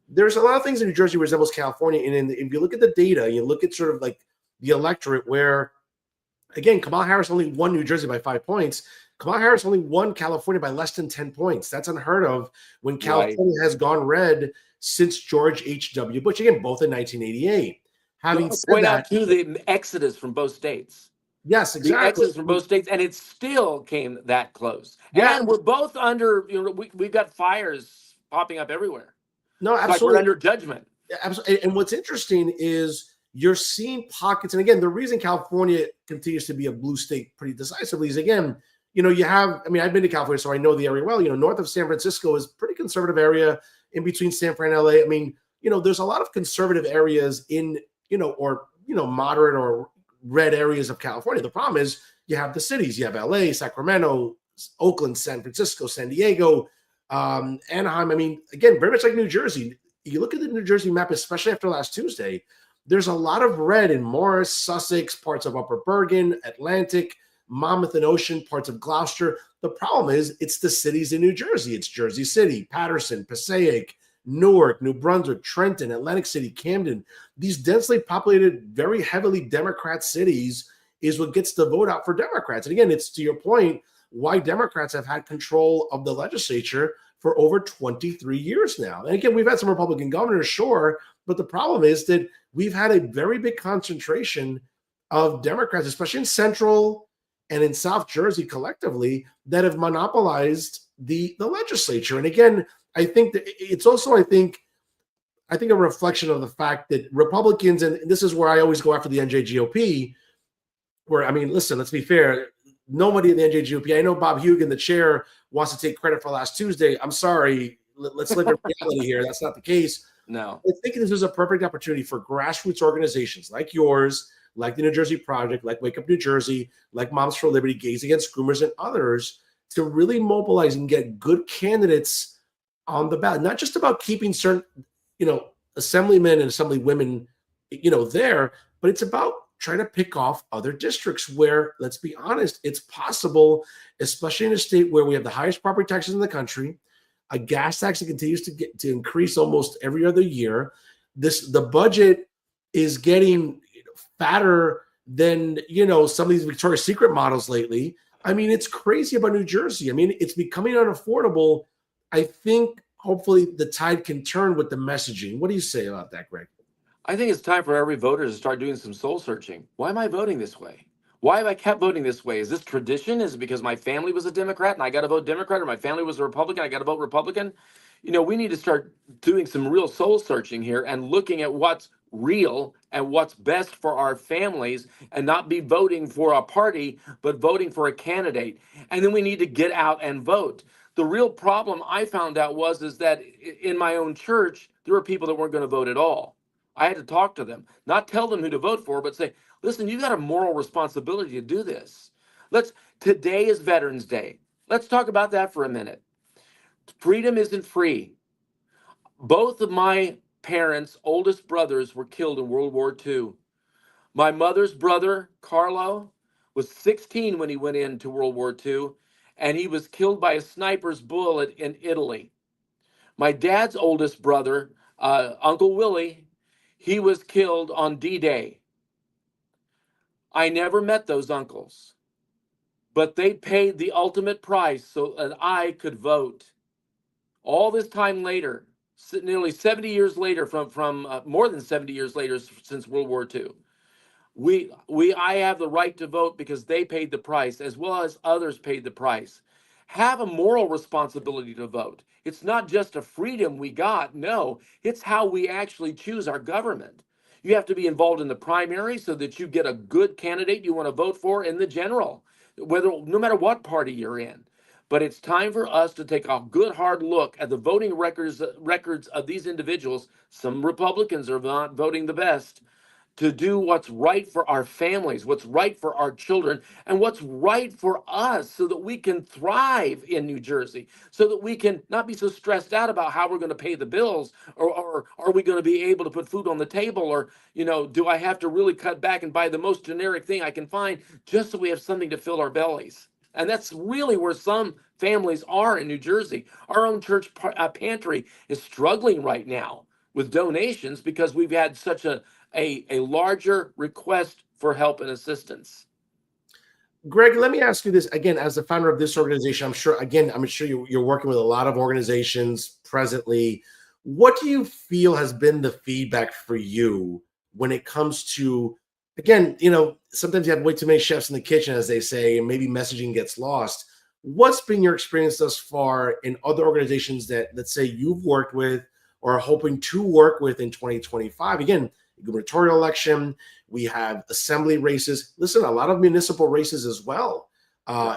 There's a lot of things in New Jersey resembles California. And if you look at the data, you look at sort of like the electorate where, again, Kamala Harris only won New Jersey by 5 points. Kamala Harris only won California by less than 10 points. That's unheard of when California has gone red since George H.W. Bush, again, both in 1988. Having said point that, out too the exodus from both states. Yes, exactly. The exodus from both states, and it still came that close. Yeah. And we're both under, we've got fires popping up everywhere. No, It's absolutely. like we're under judgment. Yeah, absolutely. And what's interesting is you're seeing pockets. And again, the reason California continues to be a blue state pretty decisively is, again, you have, I've been to California, so I know the area well. North of San Francisco is a pretty conservative area in between San Fran and LA. There's a lot of conservative areas in, moderate or red areas of California. The problem is you have the cities. You have LA, Sacramento, Oakland, San Francisco, San Diego, Anaheim. Again, very much like New Jersey. You look at the New Jersey map, especially after last Tuesday, there's a lot of red in Morris, Sussex, parts of Upper Bergen, Atlantic, Monmouth and Ocean, parts of Gloucester. The problem is it's the cities in New Jersey. It's Jersey City, Paterson, Passaic, Newark, New Brunswick, Trenton, Atlantic City, Camden. These densely populated, very heavily Democrat cities is what gets the vote out for Democrats. And again, it's to your point, why Democrats have had control of the legislature for over 23 years now. And again, we've had some Republican governors, sure, but the problem is that we've had a very big concentration of Democrats, especially in Central and in South Jersey collectively, that have monopolized the legislature. And again, I think that it's also, I think a reflection of the fact that Republicans, and this is where I always go after the NJGOP, where, listen, let's be fair. Nobody in the NJGOP, I know Bob Hugan, the chair, wants to take credit for last Tuesday. I'm sorry. Let's live in reality here. That's not the case. No. I think this is a perfect opportunity for grassroots organizations like yours, like the New Jersey Project, like Wake Up New Jersey, like Moms for Liberty, Gays Against Groomers, and others to really mobilize and get good candidates on the ballot. Not just about keeping certain, assemblymen and assemblywomen, there, but it's about trying to pick off other districts where, let's be honest, it's possible, especially in a state where we have the highest property taxes in the country, a gas tax that continues to increase almost every other year. The budget is getting fatter than some of these Victoria's Secret models lately. It's crazy about New Jersey. It's becoming unaffordable. I think hopefully the tide can turn with the messaging. What do you say about that, Greg? I think it's time for every voter to start doing some soul searching. Why am I voting this way? Why have I kept voting this way? Is this tradition? Is it because my family was a Democrat and I got to vote Democrat, or my family was a Republican, I got to vote Republican? We need to start doing some real soul searching here and looking at what's real and what's best for our families, and not be voting for a party, but voting for a candidate. And then we need to get out and vote. The real problem I found out is that in my own church, there were people that weren't going to vote at all. I had to talk to them, not tell them who to vote for, but say, listen, you got a moral responsibility to do this. Today is Veterans Day. Let's talk about that for a minute. Freedom isn't free. Both of my parents' oldest brothers were killed in World War II. My mother's brother, Carlo, was 16 when he went into World War II, and he was killed by a sniper's bullet in Italy. My dad's oldest brother, Uncle Willie, he was killed on D-Day. I never met those uncles, but they paid the ultimate price so that I could vote. All this time later, nearly 70 years later, from more than 70 years later since World War II, I have the right to vote because they paid the price, as well as others paid the price. Have a moral responsibility to vote. It's not just a freedom we got. No, it's how we actually choose our government. You have to be involved in the primary so that you get a good candidate you want to vote for in the general, no matter what party you're in. But it's time for us to take a good hard look at the voting records of these individuals. Some Republicans are not voting the best, to do what's right for our families, what's right for our children, and what's right for us, so that we can thrive in New Jersey, so that we can not be so stressed out about how we're going to pay the bills, or are we going to be able to put food on the table, or do I have to really cut back and buy the most generic thing I can find just so we have something to fill our bellies. And that's really where some families are in New Jersey. Our own church pantry is struggling right now with donations because we've had such a larger request for help and assistance. Greg, let me ask you this again, as the founder of this organization. I'm sure you're working with a lot of organizations presently. What do you feel has been the feedback for you when it comes to, again, sometimes you have way too many chefs in the kitchen, as they say, and maybe messaging gets lost. What's been your experience thus far in other organizations that, let's say, you've worked with or are hoping to work with in 2025? Again, gubernatorial election, we have assembly races. Listen, a lot of municipal races as well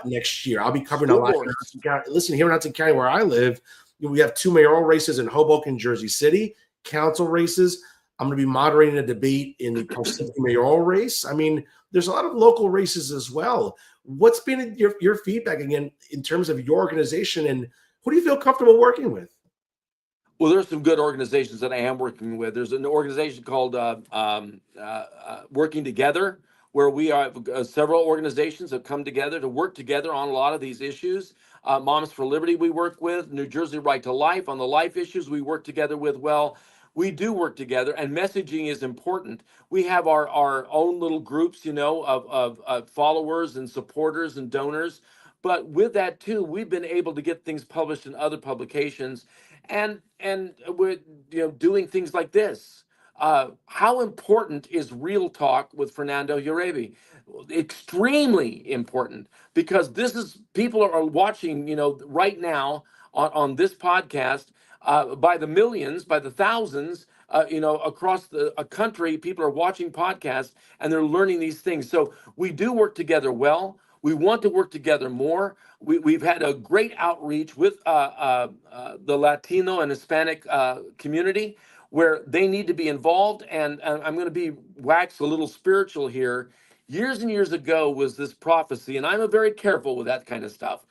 next year. I'll be covering a lot. Listen, here in Hudson County, where I live, we have 2 mayoral races in Hoboken, Jersey City, council races. I'm going to be moderating a debate in the Parsippany mayoral race. I mean, there's a lot of local races as well. What's been your feedback, again, in terms of your organization, and who do you feel comfortable working with? Well, there's some good organizations that I am working with. There's an organization called Working Together, where we are several organizations have come together to work together on a lot of these issues. Moms for Liberty we work with, New Jersey Right to Life on the life issues we work together with. Well, we do work together, and messaging is important. We have our own little groups, of followers and supporters and donors. But with that too, we've been able to get things published in other publications, and we're doing things like this. How important is Real Talk with Fernando Uribe? Extremely important, because people are watching, right now on this podcast, by the millions, by the thousands, across the country. People are watching podcasts and they're learning these things. So we do work together well. We want to work together more. We've had a great outreach with the Latino and Hispanic community, where they need to be involved. And I'm going to be wax a little spiritual here. Years and years ago was this prophecy, and I'm very careful with that kind of stuff.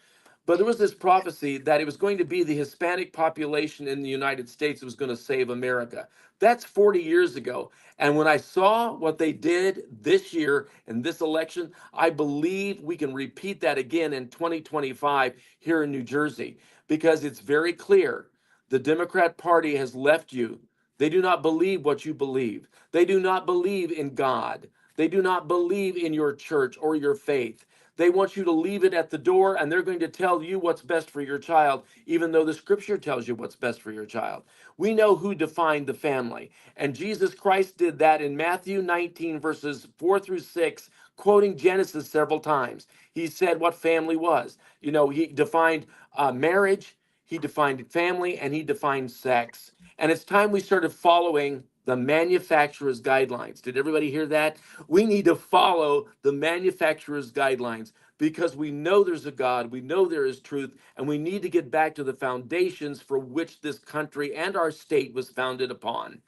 But there was this prophecy that it was going to be the Hispanic population in the United States that was going to save America. That's 40 years ago. And when I saw what they did this year in this election, I believe we can repeat that again in 2025 here in New Jersey, because it's very clear. The Democrat Party has left you. They do not believe what you believe. They do not believe in God. They do not believe in your church or your faith. They want you to leave it at the door, and they're going to tell you what's best for your child, even though the scripture tells you what's best for your child. We know who defined the family, and Jesus Christ did that in Matthew 19, verses 4 through 6, quoting Genesis several times. He said what family was. He defined marriage, he defined family, and he defined sex. And it's time we started following the manufacturer's guidelines. Did everybody hear that? We need to follow the manufacturer's guidelines because we know there's a God, we know there is truth, and we need to get back to the foundations for which this country and our state was founded upon.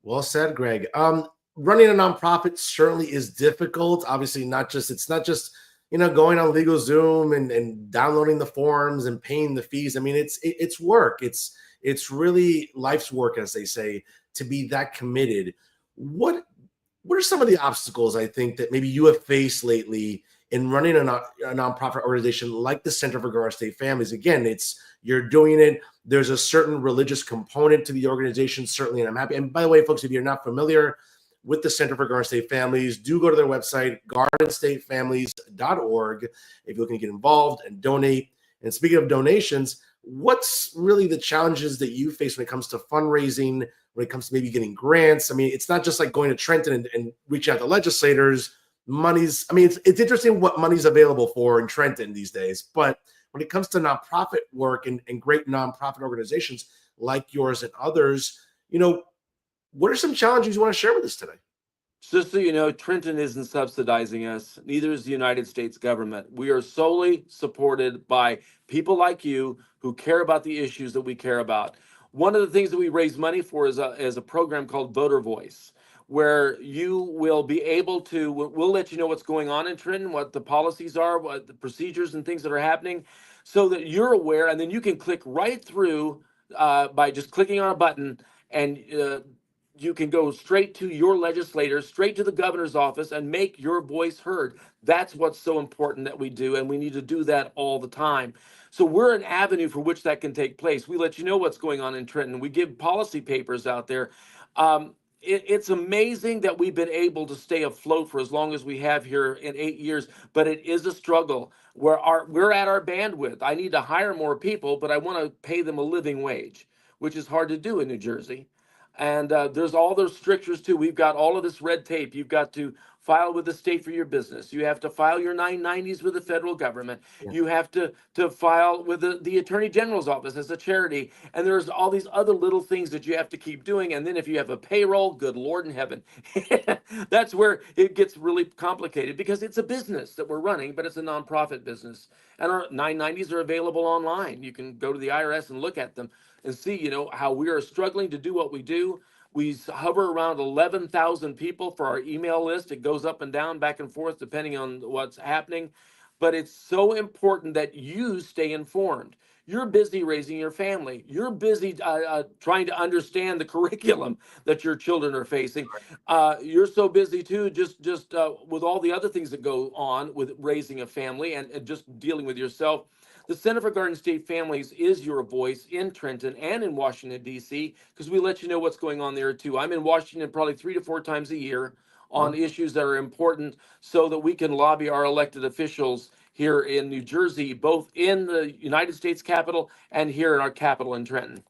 Well said, Greg. Running a nonprofit certainly is difficult. Obviously, it's not just going on LegalZoom and downloading the forms and paying the fees. I mean, it's work. It's really life's work, as they say, to be that committed. What are some of the obstacles I think that maybe you have faced lately in running a nonprofit organization like the Center for Garden State Families? Again, you're doing it. There's a certain religious component to the organization, certainly, and I'm happy. And by the way, folks, if you're not familiar with the Center for Garden State Families, do go to their website, gardenstatefamilies.org, if you're looking to get involved and donate. And speaking of donations, what's really the challenges that you face when it comes to fundraising, when it comes to maybe getting grants? I mean, it's not just like going to Trenton and reaching out to legislators. It's interesting what money's available for in Trenton these days, but when it comes to nonprofit work and great nonprofit organizations like yours and others, what are some challenges you want to share with us today? Just so you know, Trenton isn't subsidizing us. Neither is the United States government. We are solely supported by people like you who care about the issues that we care about. One of the things that we raise money for is a program called Voter Voice, where you will be able to, we'll let you know what's going on in Trenton, what the policies are, what the procedures and things that are happening, so that you're aware, and then you can click right through by just clicking on a button, and you can go straight to your legislator, straight to the governor's office, and make your voice heard. That's what's so important that we do, and we need to do that all the time. So we're an avenue for which that can take place. We let you know what's going on in Trenton. We give policy papers out there. It's amazing that we've been able to stay afloat for as long as we have here in 8 years, but it is a struggle. We're at our bandwidth. I need to hire more people, but I want to pay them a living wage, which is hard to do in New Jersey. And there's all those strictures too. We've got all of this red tape. You've got to file with the state for your business. You have to file your 990s with the federal government. Yeah. You have to file with the Attorney General's office as a charity. And there's all these other little things that you have to keep doing. And then if you have a payroll, good Lord in heaven, that's where it gets really complicated, because it's a business that we're running, but it's a nonprofit business. And our 990s are available online. You can go to the IRS and look at them and see, how we are struggling to do what we do. We hover around 11,000 people for our email list. It goes up and down, back and forth, depending on what's happening. But it's so important that you stay informed. You're busy raising your family. You're busy trying to understand the curriculum that your children are facing. You're so busy too, just with all the other things that go on with raising a family and just dealing with yourself. The Center for Garden State Families is your voice in Trenton and in Washington, D.C., because we let you know what's going on there, too. I'm in Washington probably 3 to 4 times a year on issues that are important so that we can lobby our elected officials here in New Jersey, both in the United States Capitol and here in our capital in Trenton.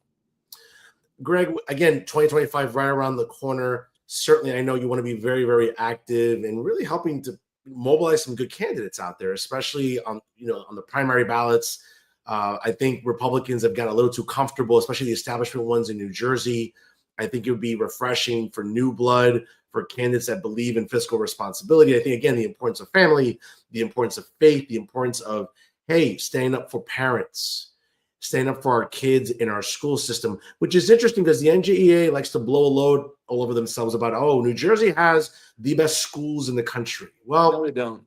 Greg, again, 2025 right around the corner. Certainly, I know you want to be very, very active and really helping to mobilize some good candidates out there, especially on the primary ballots. I think Republicans have got a little too comfortable, especially the establishment ones in New Jersey. I think it would be refreshing for new blood, for candidates that believe in fiscal responsibility. I think, again, the importance of family, the importance of faith, the importance of, hey, standing up for parents, standing up for our kids in our school system, which is interesting because the NJEA likes to blow a load all over themselves about, New Jersey has the best schools in the country. Well, no, we don't.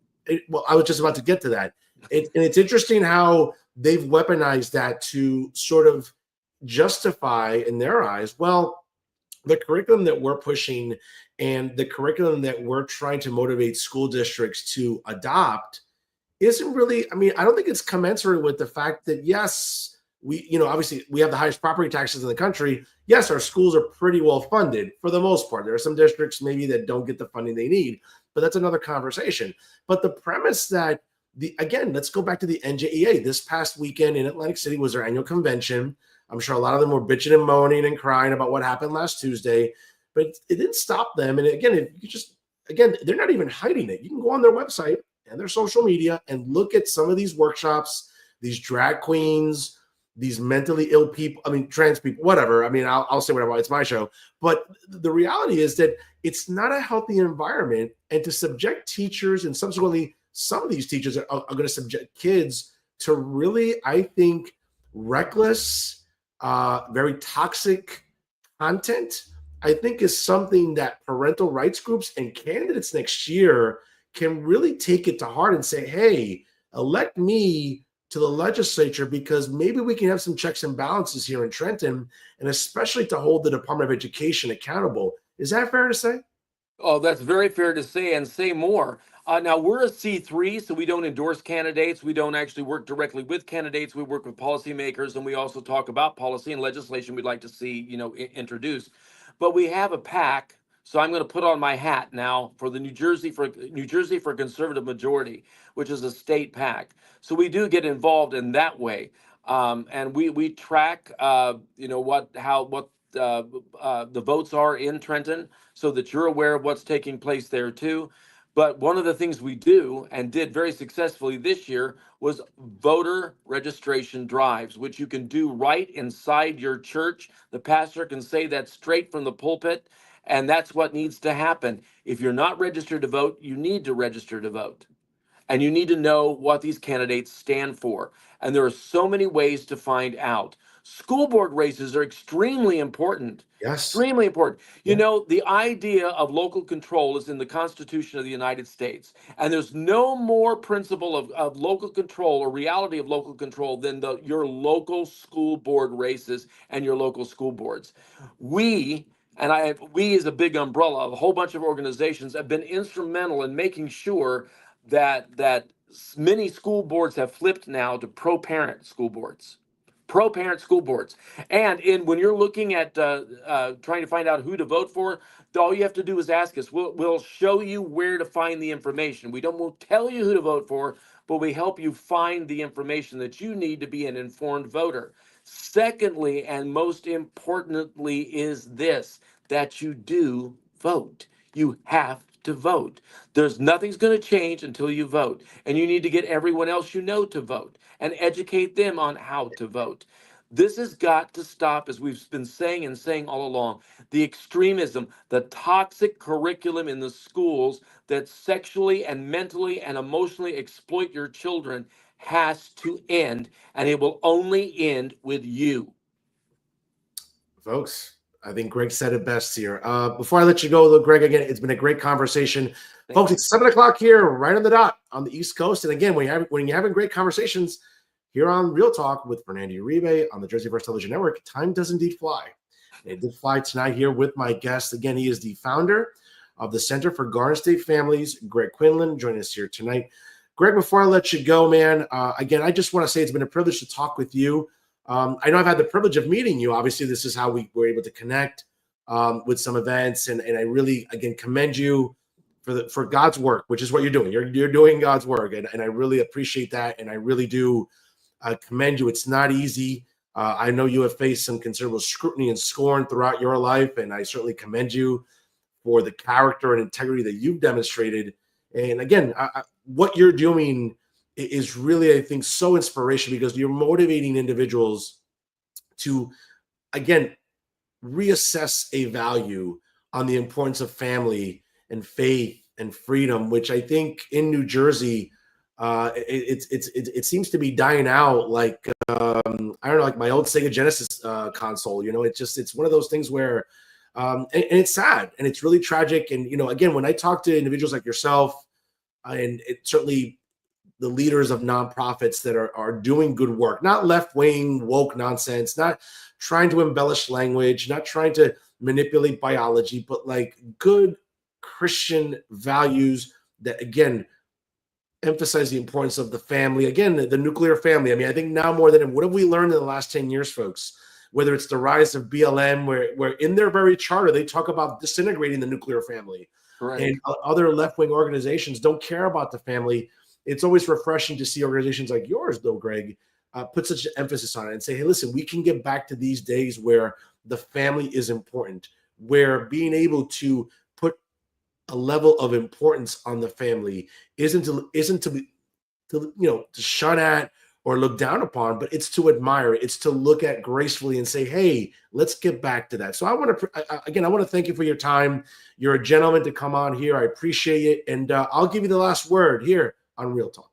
I was just about to get to that. And it's interesting how they've weaponized that to sort of justify, in their eyes, the curriculum that we're pushing and the curriculum that we're trying to motivate school districts to adopt isn't really, I don't think it's commensurate with the fact that, yes, we, obviously we have the highest property taxes in the country. Yes, our schools are pretty well funded for the most part. There are some districts maybe that don't get the funding they need, but that's another conversation. But the premise that again, let's go back to the NJEA. This past weekend in Atlantic City was their annual convention. I'm sure a lot of them were bitching and moaning and crying about what happened last Tuesday, but it didn't stop them. And again, they're not even hiding it. You can go on their website and their social media and look at some of these workshops, these drag queens, these mentally ill people, trans people, whatever. I'll say whatever. It's my show. But the reality is that it's not a healthy environment. And to subject teachers, and subsequently some of these teachers are going to subject kids to really, I think, reckless, very toxic content, I think is something that parental rights groups and candidates next year can really take it to heart and say, hey, elect me to the legislature, because maybe we can have some checks and balances here in Trenton, and especially to hold the Department of Education accountable. Is that fair to say? Oh, that's very fair to say, and say more. Now, we're a C3, so we don't endorse candidates. We don't actually work directly with candidates. We work with policymakers, and we also talk about policy and legislation we'd like to see, introduced. But we have a PAC, so I'm going to put on my hat now for the New Jersey for Conservative Majority, which is a state PAC. So we do get involved in that way, and we track, what the votes are in Trenton, so that you're aware of what's taking place there too. But one of the things we do, and did very successfully this year, was voter registration drives, which you can do right inside your church. The pastor can say that straight from the pulpit, and that's what needs to happen. If you're not registered to vote, you need to register to vote. And you need to know what these candidates stand for. And there are so many ways to find out. School board races are extremely important. Yes. Extremely important. Yeah. The idea of local control is in the Constitution of the United States. And there's no more principle of local control or reality of local control than your local school board races and your local school boards. We as a big umbrella, a whole bunch of organizations have been instrumental in making sure that many school boards have flipped now to pro-parent school boards. And when you're looking at trying to find out who to vote for, all you have to do is ask us. We'll show you where to find the information. Won't tell you who to vote for, but we help you find the information that you need to be an informed voter. Secondly, and most importantly, is this, that you do vote. You have to vote. Nothing's going to change until you vote. And you need to get everyone else you know to vote and educate them on how to vote. This has got to stop, as we've been saying all along. The extremism, the toxic curriculum in the schools that sexually and mentally and emotionally exploit your children has to end, and it will only end with you. Folks, I think Greg said it best here. Before I let you go, though, Greg, again, it's been a great conversation. Folks, it's 7 o'clock here, right on the dot on the East Coast. And again, when you're having great conversations here on Real Talk with Fernando Uribe on the Jersey First Television Network, time does indeed fly. It did fly tonight here with my guest. Again, he is the founder of the Center for Garden State Families, Greg Quinlan, joining us here tonight. Greg, before I let you go, man, again, I just want to say it's been a privilege to talk with you. I know I've had the privilege of meeting you. Obviously, this is how we were able to connect with some events, and I really, again, commend you for God's work, which is what you're doing. You're doing God's work, and I really appreciate that, and I really do commend you. It's not easy. I know you have faced some considerable scrutiny and scorn throughout your life, and I certainly commend you for the character and integrity that you've demonstrated. And again, what you're doing is really, I think, so inspirational, because you're motivating individuals to, again, reassess a value on the importance of family and faith and freedom, which I think in New Jersey, it seems to be dying out. Like I don't know, like my old Sega Genesis console. It's one of those things where, and it's sad and it's really tragic. And again, when I talk to individuals like yourself, and certainly the leaders of nonprofits that are doing good work, not left-wing woke nonsense, not trying to embellish language, not trying to manipulate biology, but like good Christian values that, again, emphasize the importance of the family. Again, the nuclear family. I think now more than, what have we learned in the last 10 years, folks? Whether it's the rise of BLM, where in their very charter, they talk about disintegrating the nuclear family. Correct. And other left-wing organizations don't care about the family. It's always refreshing to see organizations like yours, though, Greg, put such an emphasis on it and say, hey, listen, we can get back to these days where the family is important, where being able to put a level of importance on the family isn't to shun at or look down upon, but it's to admire. It's to look at gracefully and say, hey, let's get back to that. So I want to, again, I want to thank you for your time. You're a gentleman to come on here. I appreciate it. And I'll give you the last word here on Real Talk.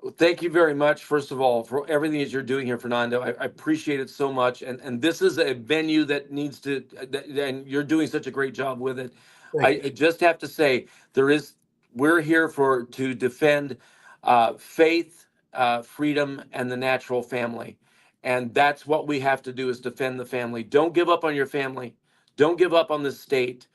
Well, thank you very much, first of all, for everything that you're doing here, Fernando. I appreciate it so much. And this is a venue that needs to, and you're doing such a great job with it. I just have to say, we're here to defend faith, freedom, and the natural family. And that's what we have to do, is defend the family. Don't give up on your family. Don't give up on the state.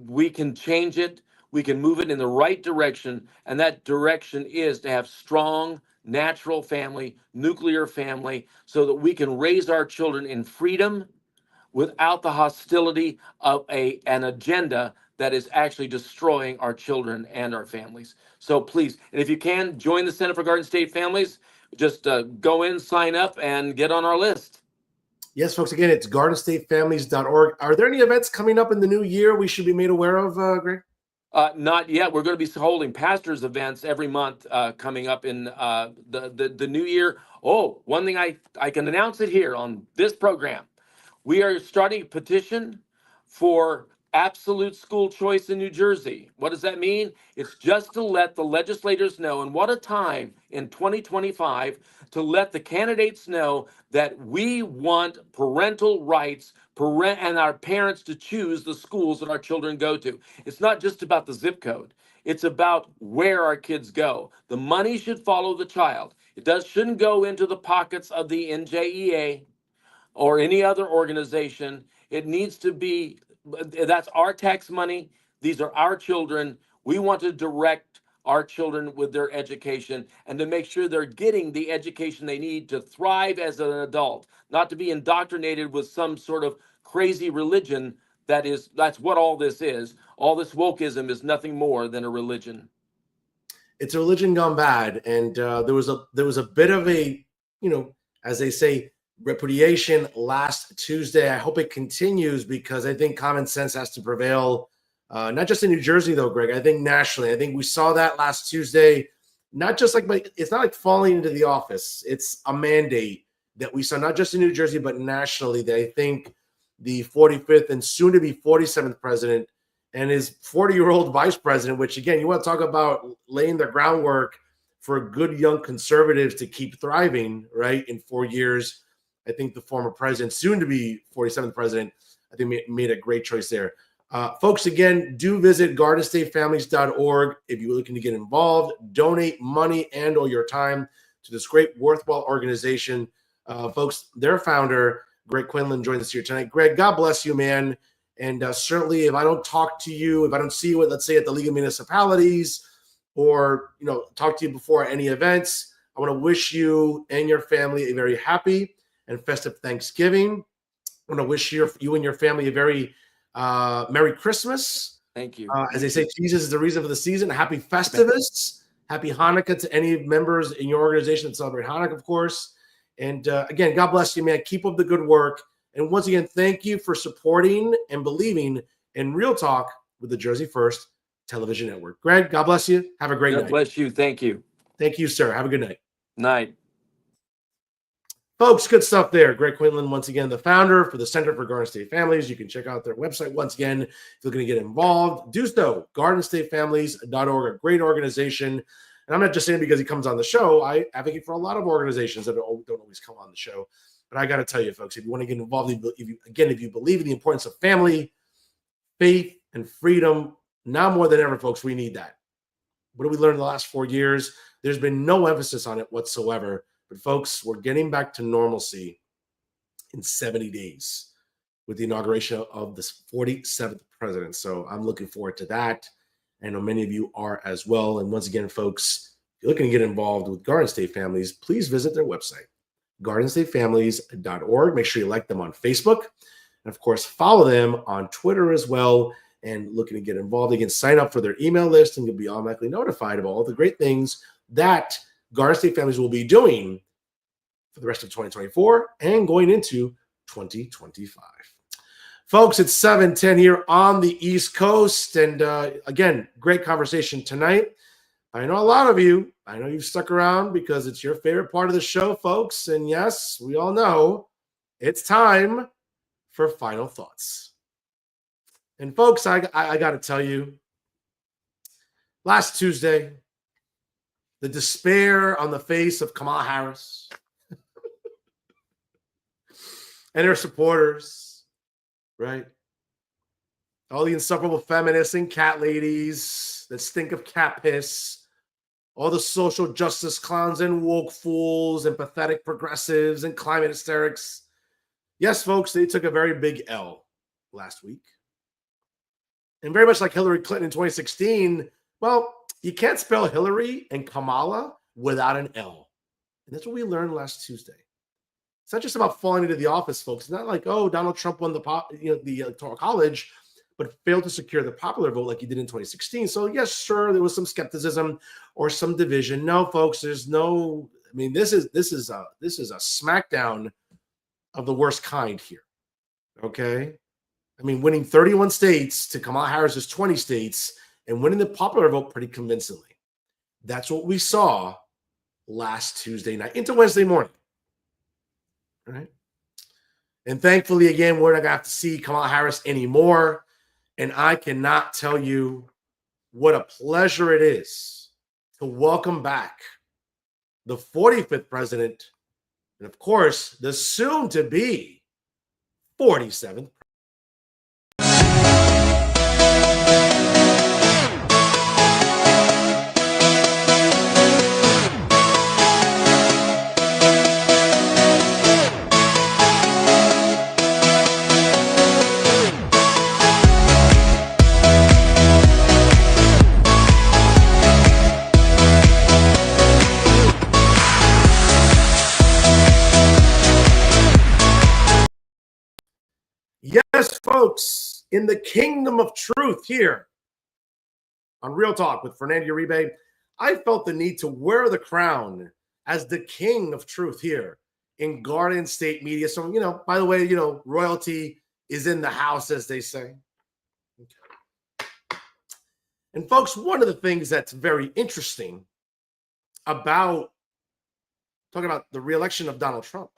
We can change it. We can move it in the right direction. And that direction is to have strong, natural family, nuclear family, so that we can raise our children in freedom without the hostility of an agenda that is actually destroying our children and our families. So please, and if you can, join the Center for Garden State Families. Just go in, sign up, and get on our list. Yes, folks, again, it's gardenstatefamilies.org. Are there any events coming up in the new year we should be made aware of, Greg? Not yet. We're going to be holding pastors' events every month coming up in the new year. Oh, one thing I can announce it here on this program. We are starting a petition for absolute school choice in New Jersey. What does that mean? It's just to let the legislators know, and what a time in 2025 to let the candidates know that we want parental rights and our parents to choose the schools that our children go to. It's not just about the zip code. It's about where our kids go. The money should follow the child. Shouldn't go into the pockets of the NJEA or any other organization. It needs to be, that's our tax money. These are our children. We want to direct our children with their education and to make sure they're getting the education they need to thrive as an adult, not to be indoctrinated with some sort of crazy religion. That's what all this is. All this wokeism is nothing more than a religion. It's a religion gone bad. And there was a bit of a, as they say, repudiation last Tuesday. I hope it continues, because I think common sense has to prevail, not just in New Jersey, though, Greg. I think nationally. I think we saw that last Tuesday, not just it's not like falling into the office. It's a mandate that we saw, not just in New Jersey, but nationally, that I think the 45th and soon to be 47th president and his 40-year-old vice president, which, again, you want to talk about laying the groundwork for good young conservatives to keep thriving, right, in 4 years. I think the former president, soon to be 47th president, I think made a great choice there. Folks, again, do visit gardenstatefamilies.org if you're looking to get involved, donate money and or your time to this great worthwhile organization. Folks, their founder, Greg Quinlan, joins us here tonight. Greg, God bless you, man. And certainly if I don't talk to you, if I don't see you, let's say at the League of Municipalities, or talk to you before any events, I want to wish you and your family a very happy and festive Thanksgiving. I want to wish you and your family a very Merry Christmas. Thank you. As they say, Jesus is the reason for the season. Happy Festivus. Happy Hanukkah to any members in your organization that celebrate Hanukkah, of course. And again, God bless you, man. Keep up the good work. And once again, thank you for supporting and believing in Real Talk with the Jersey First Television Network. Greg, God bless you. Have a great night. God bless you. Thank you. Thank you, sir. Have a good night. Night. Folks, good stuff there. Greg Quinlan, once again, the founder for the Center for Garden State Families. You can check out their website once again. If you're looking to get involved, do so. gardenstatefamilies.org, a great organization. And I'm not just saying because he comes on the show. I advocate for a lot of organizations that don't always come on the show. But I got to tell you, folks, if you want to get involved, if you believe in the importance of family, faith, and freedom, now more than ever, folks, we need that. What have we learned in the last 4 years? There's been no emphasis on it whatsoever. But folks, we're getting back to normalcy in 70 days with the inauguration of this 47th president. So I'm looking forward to that. I know many of you are as well. And once again, folks, if you're looking to get involved with Garden State Families, please visit their website, gardenstatefamilies.org. Make sure you like them on Facebook. And of course, follow them on Twitter as well. And looking to get involved, again, sign up for their email list and you'll be automatically notified of all the great things that Garden State Families will be doing for the rest of 2024 and going into 2025. Folks, it's 7:10 here on the East Coast. And again, great conversation tonight. I know a lot of you I know you've stuck around because it's your favorite part of the show, folks. And yes, we all know it's time for final thoughts. And folks, I got to tell you, last Tuesday, the despair on the face of Kamala Harris and her supporters, right? All the insufferable feminists and cat ladies that stink of cat piss, all the social justice clowns and woke fools and pathetic progressives and climate hysterics. Yes, folks, they took a very big L last week. And very much like Hillary Clinton in 2016, well, you can't spell Hillary and Kamala without an L. And that's what we learned last Tuesday. It's not just about falling into the office, folks. It's not like, oh, Donald Trump won the Electoral College, but failed to secure the popular vote like he did in 2016. So yes, sure, there was some skepticism or some division. No, folks, there's no. I mean, this is a smackdown of the worst kind here. Okay, I mean, winning 31 states to Kamala Harris's 20 states and winning the popular vote pretty convincingly. That's what we saw last Tuesday night into Wednesday morning. All right. And thankfully, again, we're not going to have to see Kamala Harris anymore. And I cannot tell you what a pleasure it is to welcome back the 45th president and, of course, the soon-to-be 47th. Yes, folks, in the kingdom of truth here on Real Talk with Fernando Uribe, I felt the need to wear the crown as the king of truth here in Garden State Media. So, by the way, royalty is in the house, as they say. Okay. And folks, one of the things that's very interesting about talking about the reelection of Donald Trump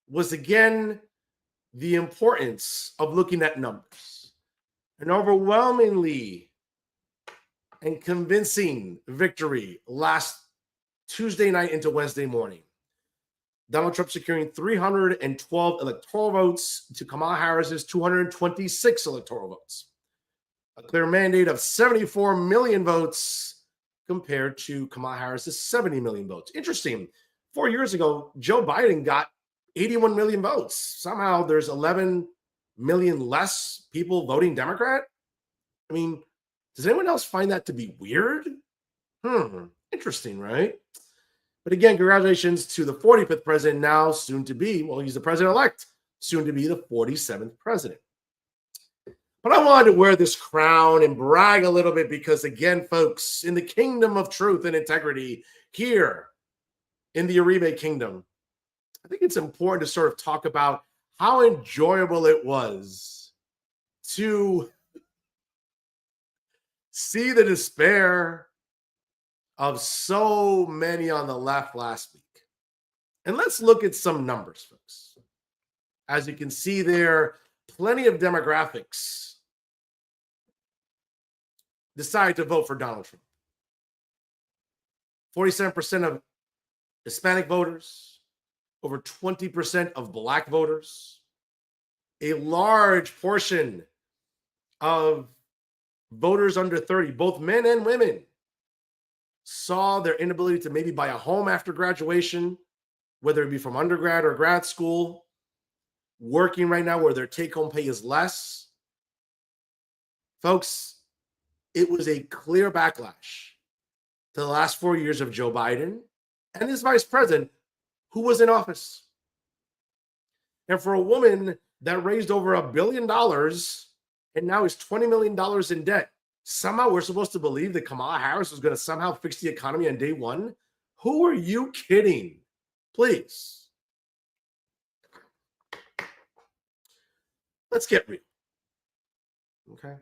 was, again, the importance of looking at numbers. An overwhelmingly and convincing victory last Tuesday night into Wednesday morning. Donald Trump securing 312 electoral votes to Kamala Harris's 226 electoral votes. A clear mandate of 74 million votes compared to Kamala Harris's 70 million votes. Interesting. 4 years ago, Joe Biden got 81 million votes. Somehow there's 11 million less people voting Democrat. I mean, does anyone else find that to be weird? Interesting, right? But again, congratulations to the 45th president, now soon to be, well, he's the president-elect, soon to be the 47th president. But I wanted to wear this crown and brag a little bit because, again, folks, in the kingdom of truth and integrity here in the Uribe kingdom, I think it's important to sort of talk about how enjoyable it was to see the despair of so many on the left last week. And let's look at some numbers, folks. As you can see there, plenty of demographics decide to vote for Donald Trump. 47% of Hispanic voters, over 20% of Black voters, a large portion of voters under 30, both men and women, saw their inability to maybe buy a home after graduation, whether it be from undergrad or grad school, working right now where their take-home pay is less. Folks, it was a clear backlash to the last 4 years of Joe Biden and his vice president, who was in office. And for a woman that raised over $1 billion and now is $20 million in debt, somehow we're supposed to believe that Kamala Harris was going to somehow fix the economy on day one? Who are you kidding? Please. Let's get real. Okay.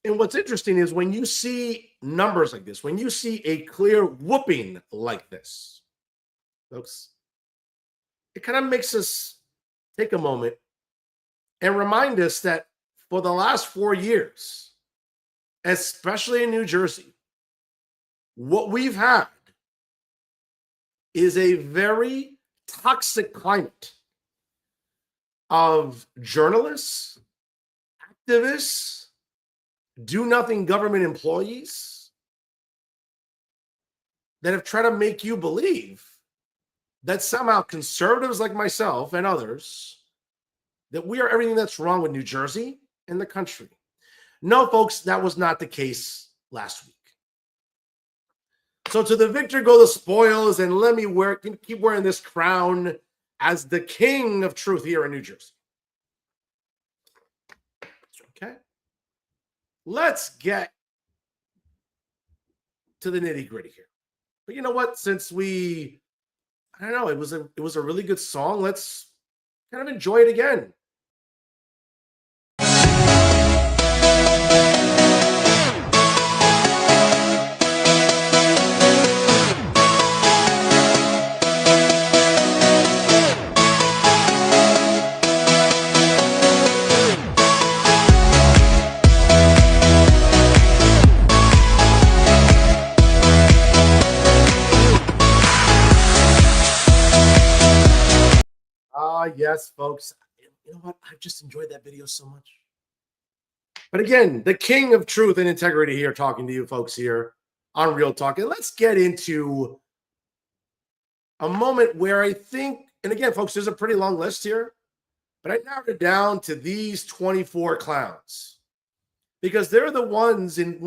And what's interesting is when you see numbers like this, when you see a clear whooping like this, folks, it kind of makes us take a moment and remind us that for the last 4 years, especially in New Jersey, what we've had is a very toxic climate of journalists, activists, do-nothing government employees that have tried to make you believe that somehow conservatives like myself and others, that we are everything that's wrong with New Jersey and the country. No, folks, that was not the case last week. So to the victor go the spoils, and let me keep wearing this crown as the king of truth here in New Jersey. Okay. Let's get to the nitty-gritty here. But you know what? Since I don't know, it was a really good song. Let's kind of enjoy it again. Yes, folks. You know what? I've just enjoyed that video so much. But again, the king of truth and integrity here talking to you folks here on Real Talk. And let's get into a moment where I think, and again, folks, there's a pretty long list here, but I narrowed it down to these 24 clowns because they're the ones in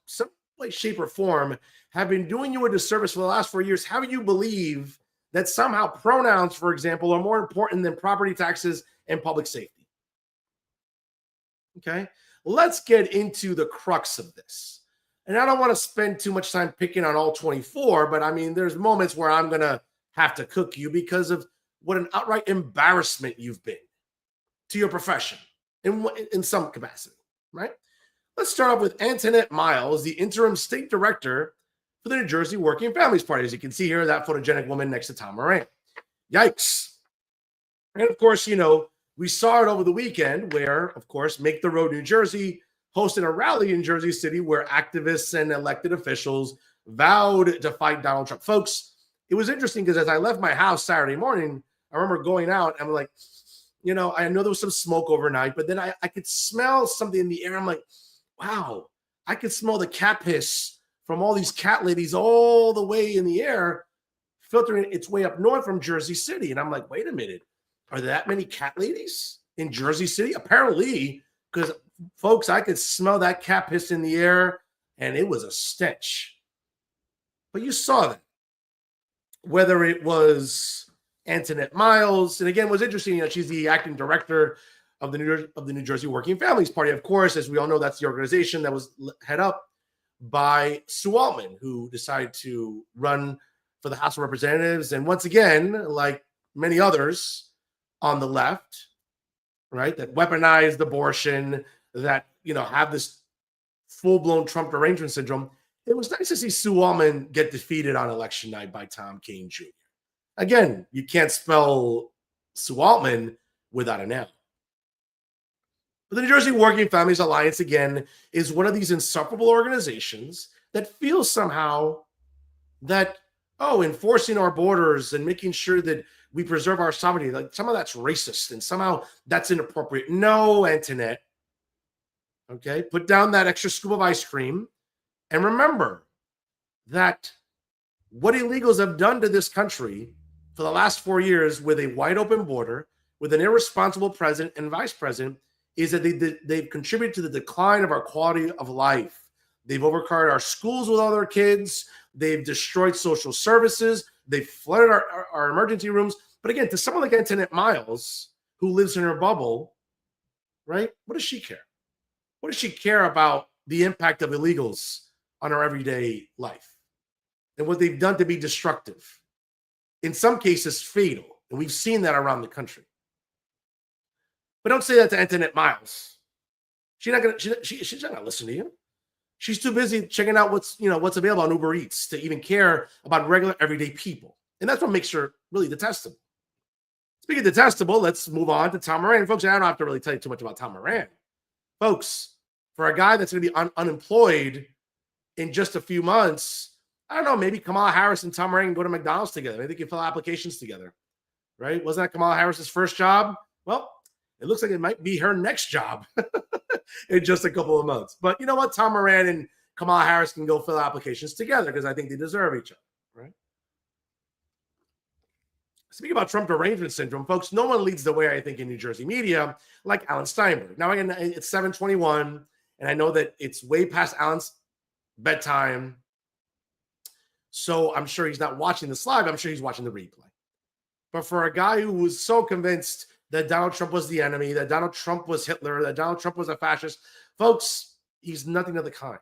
some way, shape, or form have been doing you a disservice for the last 4 years. How do you believe that somehow pronouns, for example, are more important than property taxes and public safety? Okay, let's get into the crux of this. And I don't want to spend too much time picking on all 24, but I mean, there's moments where I'm going to have to cook you because of what an outright embarrassment you've been to your profession in some capacity, right? Let's start off with Antoinette Miles, the interim state director for the New Jersey Working Families Party. As you can see here, that photogenic woman next to Tom Moran. Yikes. And of course, you know, we saw it over the weekend where, of course, Make the Road New Jersey hosted a rally in Jersey City where activists and elected officials vowed to fight Donald Trump. Folks, it was interesting because as I left my house Saturday morning, I remember going out and I'm like, you know, I know there was some smoke overnight, but then I could smell something in the air. I'm like, wow, I could smell the cat piss from all these cat ladies all the way in the air, filtering its way up north from Jersey City. And I'm like, wait a minute, are there that many cat ladies in Jersey City? Apparently, because folks, I could smell that cat piss in the air and it was a stench. But you saw that. Whether it was Antoinette Miles, and again, what's interesting, you know, she's the acting director of the New Jersey Working Families Party. Of course, as we all know, that's the organization that was head up by Sue Altman, who decided to run for the House of Representatives. And once again, like many others on the left, right, that weaponized abortion, that, you know, have this full-blown Trump derangement syndrome, it was nice to see Sue Altman get defeated on election night by Tom Kean Jr. Again, you can't spell Sue Altman without an L. But the New Jersey Working Families Alliance, again, is one of these insufferable organizations that feels somehow that, oh, enforcing our borders and making sure that we preserve our sovereignty, like some of that's racist and somehow that's inappropriate. No, Antoinette. Okay, put down that extra scoop of ice cream and remember that what illegals have done to this country for the last 4 years with a wide open border, with an irresponsible president and vice president, is that they've contributed to the decline of our quality of life. They've overcrowded our schools with all their kids. They've destroyed social services. They've flooded our emergency rooms. But again, to someone like Antoinette Miles, who lives in her bubble, right? What does she care? What does she care about the impact of illegals on our everyday life and what they've done to be destructive? In some cases, fatal. And we've seen that around the country. But don't say that to Antoinette Miles. She's not gonna listen to you. She's too busy checking out what's available on Uber Eats to even care about regular everyday people. And that's what makes her really detestable. Speaking of detestable, let's move on to Tom Moran. Folks, I don't have to really tell you too much about Tom Moran. Folks, for a guy that's going to be unemployed in just a few months, I don't know, maybe Kamala Harris and Tom Moran can go to McDonald's together. Maybe they can fill applications together, right? Wasn't that Kamala Harris's first job? Well, it looks like it might be her next job in just a couple of months. But you know what? Tom Moran and Kamala Harris can go fill applications together because I think they deserve each other, right? Speaking about Trump derangement syndrome, folks, no one leads the way, I think, in New Jersey media like Alan Steinberg. Now, again, it's 7:21, and I know that it's way past Alan's bedtime. So I'm sure he's not watching this live. I'm sure he's watching the replay. But for a guy who was so convinced that Donald Trump was the enemy, that Donald Trump was Hitler, that Donald Trump was a fascist, folks, he's nothing of the kind.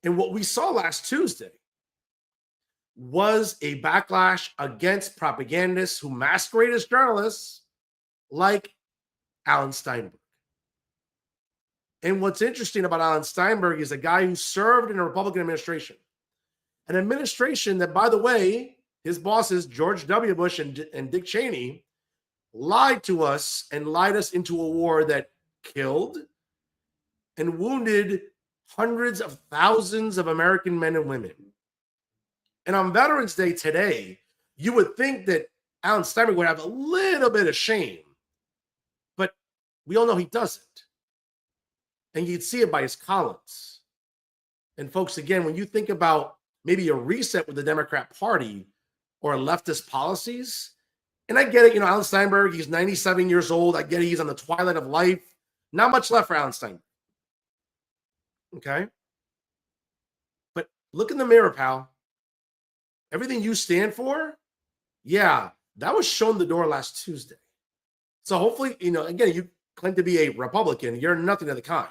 And what we saw last Tuesday was a backlash against propagandists who masquerade as journalists like Alan Steinberg. And what's interesting about Alan Steinberg is a guy who served in a Republican administration, an administration that, by the way, his bosses, George W. Bush and Dick Cheney, lied to us and lied us into a war that killed and wounded hundreds of thousands of American men and women. And on Veterans Day today, you would think that Alan Steinberg would have a little bit of shame, but we all know he doesn't. And you'd see it by his columns. And folks, again, when you think about maybe a reset with the Democrat Party or leftist policies, and I get it, Alan Steinberg, he's 97 years old. I get it, he's on the twilight of life. Not much left for Alan Steinberg. Okay? But look in the mirror, pal. Everything you stand for, yeah, that was shown the door last Tuesday. So hopefully, again, you claim to be a Republican. You're nothing of the kind.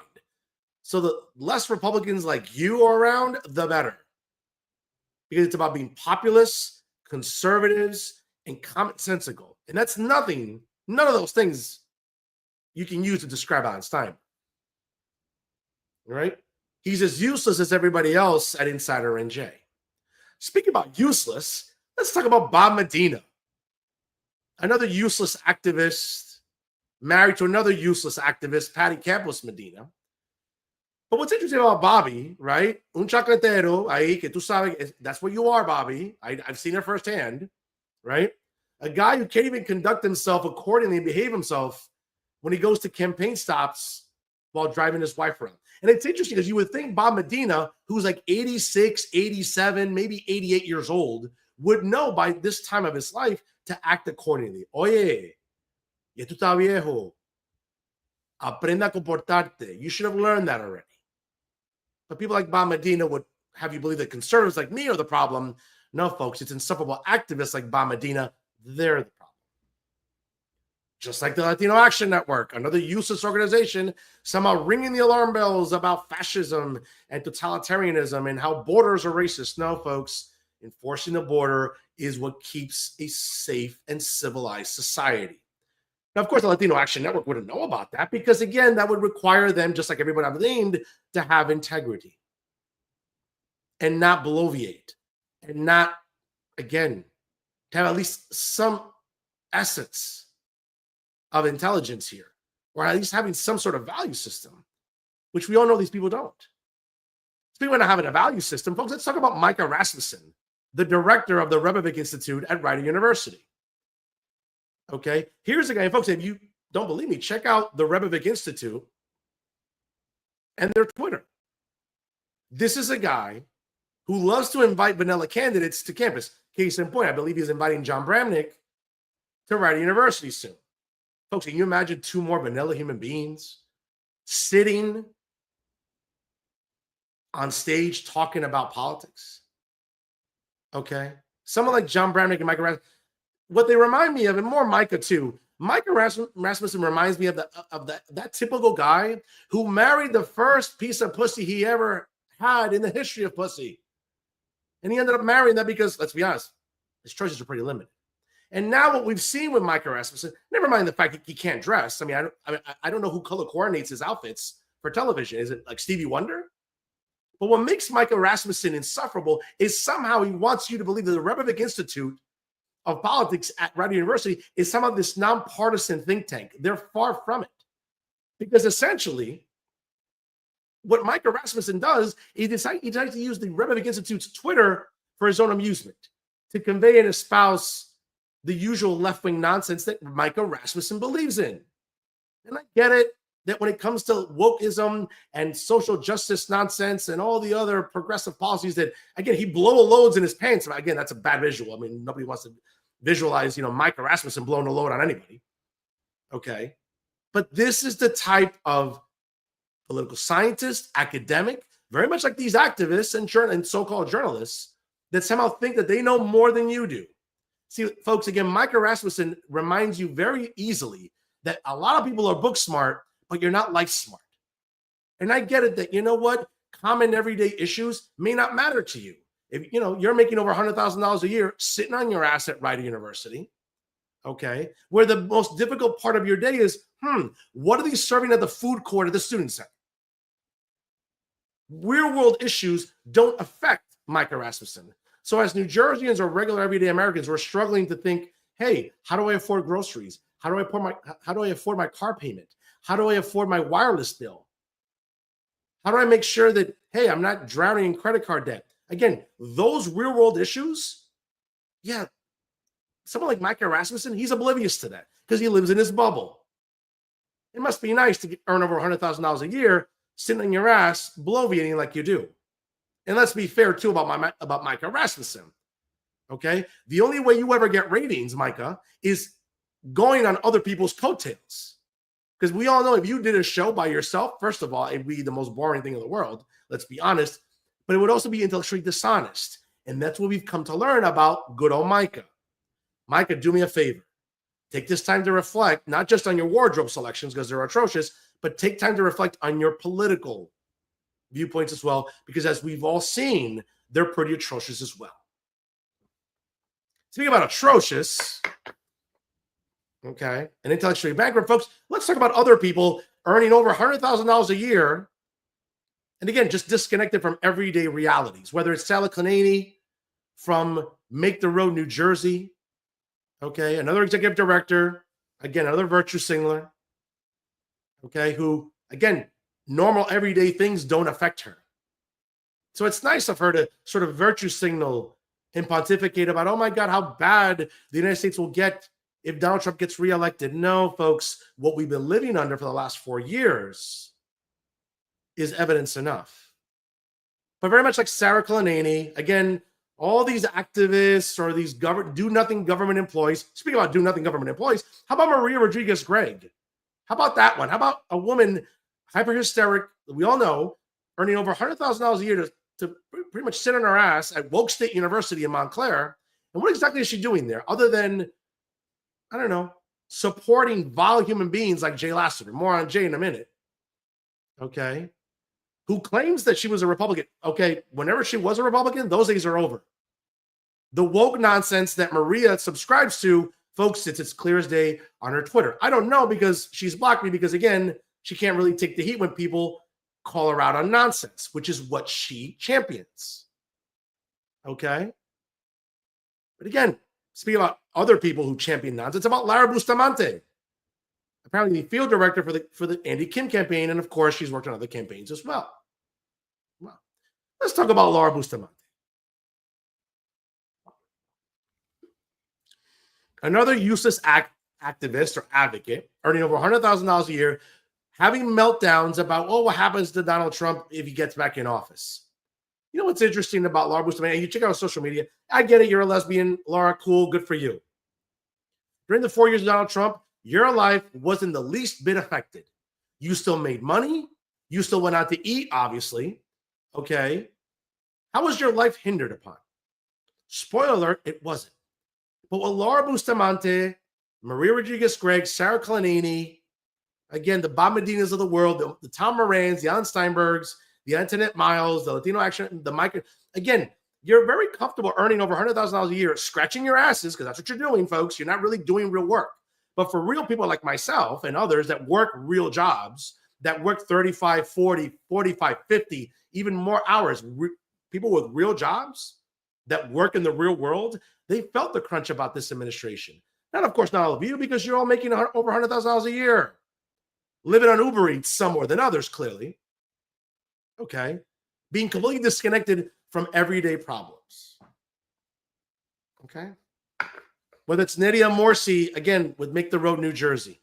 So the less Republicans like you are around, the better. Because it's about being populist, conservatives, and commonsensical. And that's none of those things you can use to describe Alan Steinberg. Right? He's as useless as everybody else at Insider NJ. Speaking about useless, let's talk about Bob Medina, another useless activist married to another useless activist, Patty Campos Medina. But what's interesting about Bobby, right? Un chacretero, ahí que tú sabes, that's what you are, Bobby. I've seen it firsthand, right? A guy who can't even conduct himself accordingly and behave himself when he goes to campaign stops while driving his wife around. And it's interesting because you would think Bob Medina, who's like 86, 87, maybe 88 years old, would know by this time of his life to act accordingly. Oye, ya tú estás viejo. Aprenda a comportarte. You should have learned that already. But people like Bob Medina would have you believe that conservatives like me are the problem. No, folks, it's insufferable activists like Bob Medina. They're the problem. Just like the Latino Action Network, another useless organization, somehow ringing the alarm bells about fascism and totalitarianism and how borders are racist. No, folks, enforcing the border is what keeps a safe and civilized society. Now, of course, the Latino Action Network wouldn't know about that because, again, that would require them, just like everyone I've named, to have integrity and not bloviate and not, again, to have at least some essence of intelligence here, or at least having some sort of value system, which we all know these people don't. Speaking of not having a value system, folks, let's talk about Micah Rasmussen, the director of the Rebovich Institute at Rider University. Okay, here's a guy, folks, if you don't believe me, check out the Rebovich Institute and their Twitter. This is a guy who loves to invite vanilla candidates to campus. Case in point, I believe he's inviting John Bramnick to Rider University soon. Folks, can you imagine two more vanilla human beings sitting on stage talking about politics? Okay. Someone like John Bramnick and Micah Rasmussen, what they remind me of, and more Micah too, Micah Rasmussen reminds me of that typical guy who married the first piece of pussy he ever had in the history of pussy. And he ended up marrying that because, let's be honest, his choices are pretty limited. And now what we've seen with Micah Rasmussen, never mind the fact that he can't dress. I mean, I don't know who color coordinates his outfits for television? Is it like Stevie Wonder? But what makes Micah Rasmussen insufferable is somehow he wants you to believe that the Reykjavik Institute of Politics at Rider University is somehow this nonpartisan think tank. They're far from it. Because essentially, what Micah Rasmussen does is he decides to use the Reykjavik Institute's Twitter for his own amusement, to convey and espouse the usual left-wing nonsense that Micah Rasmussen believes in. And I get it that when it comes to wokeism and social justice nonsense and all the other progressive policies that, again, he blow loads in his pants. Again, that's a bad visual. I mean, nobody wants to visualize, Micah Rasmussen blowing a load on anybody. Okay. But this is the type of political scientist, academic, very much like these activists and so-called journalists that somehow think that they know more than you do. See, folks, again, Micah Rasmussen reminds you very easily that a lot of people are book smart, but you're not life smart. And I get it that, you know what, common everyday issues may not matter to you. If you're making over $100,000 a year sitting on your ass at Rider University, okay, where the most difficult part of your day is, what are they serving at the food court at the student center? Real world issues don't affect Micah Rasmussen. So as New Jerseyans or regular everyday Americans, we're struggling to think, hey, how do I afford groceries? How do I afford my car payment? How do I afford my wireless bill? How do I make sure that, hey, I'm not drowning in credit card debt? Again, those real world issues, yeah, someone like Micah Rasmussen, he's oblivious to that because he lives in his bubble. It must be nice to earn over $100,000 a year sitting on your ass, bloviating like you do. And let's be fair, too, about Micah Rasmussen, okay? The only way you ever get ratings, Micah, is going on other people's coattails. Because we all know if you did a show by yourself, first of all, it'd be the most boring thing in the world, let's be honest, but it would also be intellectually dishonest. And that's what we've come to learn about good old Micah. Micah, do me a favor. Take this time to reflect, not just on your wardrobe selections, because they're atrocious, but take time to reflect on your political viewpoints as well, because as we've all seen, they're pretty atrocious as well. Speaking about atrocious, okay, and intellectually bankrupt folks, let's talk about other people earning over $100,000 a year, and again, just disconnected from everyday realities, whether it's Sally Clanany from Make the Road, New Jersey, okay, another executive director, again, another virtue signaler, okay, who, again, normal everyday things don't affect her. So it's nice of her to sort of virtue signal and pontificate about, oh my God, how bad the United States will get if Donald Trump gets reelected. No, folks, what we've been living under for the last 4 years is evidence enough. But very much like Sarah Clanany, again, all these activists or these do-nothing government employees, speaking about do-nothing government employees, how about Maria Rodriguez-Gregg? How about that one? How about a woman, hyper-hysteric, we all know, earning over $100,000 a year to pretty much sit on her ass at Woke State University in Montclair? And what exactly is she doing there other than, I don't know, supporting vile human beings like Jay Lassiter? More on Jay in a minute. Okay. Who claims that she was a Republican. Okay, whenever she was a Republican, those days are over. The woke nonsense that Maria subscribes to, folks, it's as clear as day on her Twitter. I don't know because she's blocked me because, again, she can't really take the heat when people call her out on nonsense, which is what she champions. Okay? But again, speaking about other people who champion nonsense, about Lara Bustamante, apparently the field director for the Andy Kim campaign, and of course, she's worked on other campaigns as well. Well, let's talk about Lara Bustamante. Another useless activist or advocate earning over $100,000 a year, having meltdowns about, oh, what happens to Donald Trump if he gets back in office. You know what's interesting about Lara Bustamante? You check out social media. I get it. You're a lesbian. Lara, cool. Good for you. During the 4 years of Donald Trump, your life wasn't the least bit affected. You still made money. You still went out to eat, obviously. Okay. How was your life hindered upon? Spoiler alert, it wasn't. But with Lara Bustamante, Maria Rodriguez-Gregg, Sarah Clanany, again, the Bob Medinas of the world, the Tom Morans, the Alan Steinbergs, the Antoinette Miles, the Latino Action, the Mike. Again, you're very comfortable earning over $100,000 a year, scratching your asses, because that's what you're doing, folks. You're not really doing real work. But for real people like myself and others that work real jobs that work 35, 40, 45, 50, even more hours, people with real jobs that work in the real world, they felt the crunch about this administration. Not, of course, not all of you, because you're all making over $100,000 a year, living on Uber Eats some more than others, clearly. Okay. Being completely disconnected from everyday problems. Okay. Whether it's Nydia Morsi, again, with Make the Road New Jersey,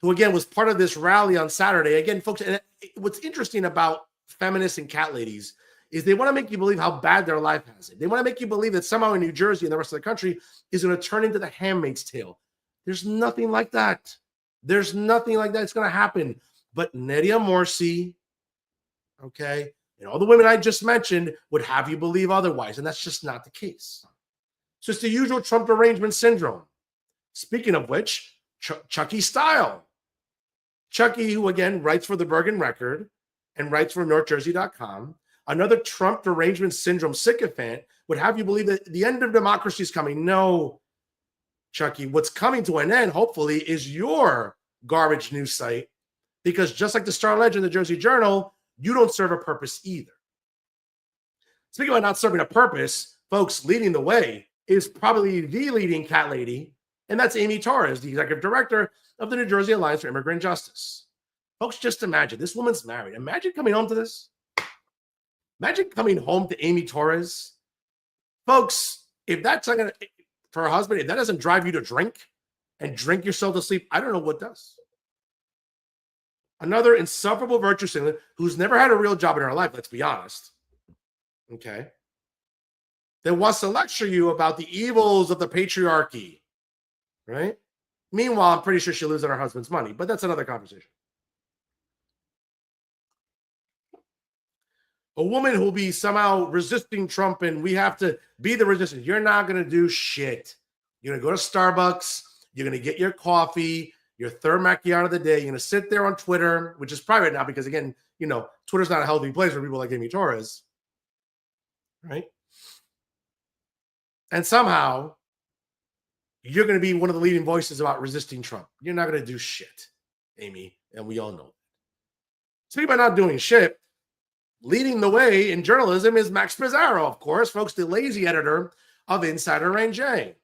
who, again, was part of this rally on Saturday. Again, folks, and what's interesting about feminists and cat ladies is they want to make you believe how bad their life has it. They want to make you believe that somehow in New Jersey and the rest of the country is going to turn into the Handmaid's Tale. There's nothing like that. There's nothing like that. It's going to happen. But Nydia Morsi, okay, and all the women I just mentioned would have you believe otherwise, and that's just not the case. So it's the usual Trump derangement syndrome. Speaking of which, Chucky Style. Chucky, who again writes for the Bergen Record and writes for NorthJersey.com, another Trump derangement syndrome sycophant, would have you believe that the end of democracy is coming. No, Chucky, what's coming to an end, hopefully, is your garbage news site, because just like the Star Ledger and the Jersey Journal, you don't serve a purpose either. Speaking about not serving a purpose, folks, leading the way is probably the leading cat lady, and that's Amy Torres, the executive director of the New Jersey Alliance for Immigrant Justice. Folks, just imagine, this woman's married. Imagine coming home to this. Imagine coming home to Amy Torres. Folks, if that's not going to, for her husband, if that doesn't drive you to drink and drink yourself to sleep, I don't know what does. Another insufferable virtue singer who's never had a real job in her life, let's be honest. Okay. That wants to lecture you about the evils of the patriarchy. Right? Meanwhile, I'm pretty sure she lives on her husband's money, but that's another conversation. A woman who'll be somehow resisting Trump, and we have to be the resistance. You're not going to do shit. You're going to go to Starbucks. You're going to get your coffee, your third macchiato of the day. You're going to sit there on Twitter, which is private now because, again, you know, Twitter's not a healthy place for people like Amy Torres. Right? And somehow you're going to be one of the leading voices about resisting Trump. You're not going to do shit, Amy, and we all know that. Speaking about not doing shit, leading the way in journalism is Max Pizarro, of course, folks, the lazy editor of Insider Range J.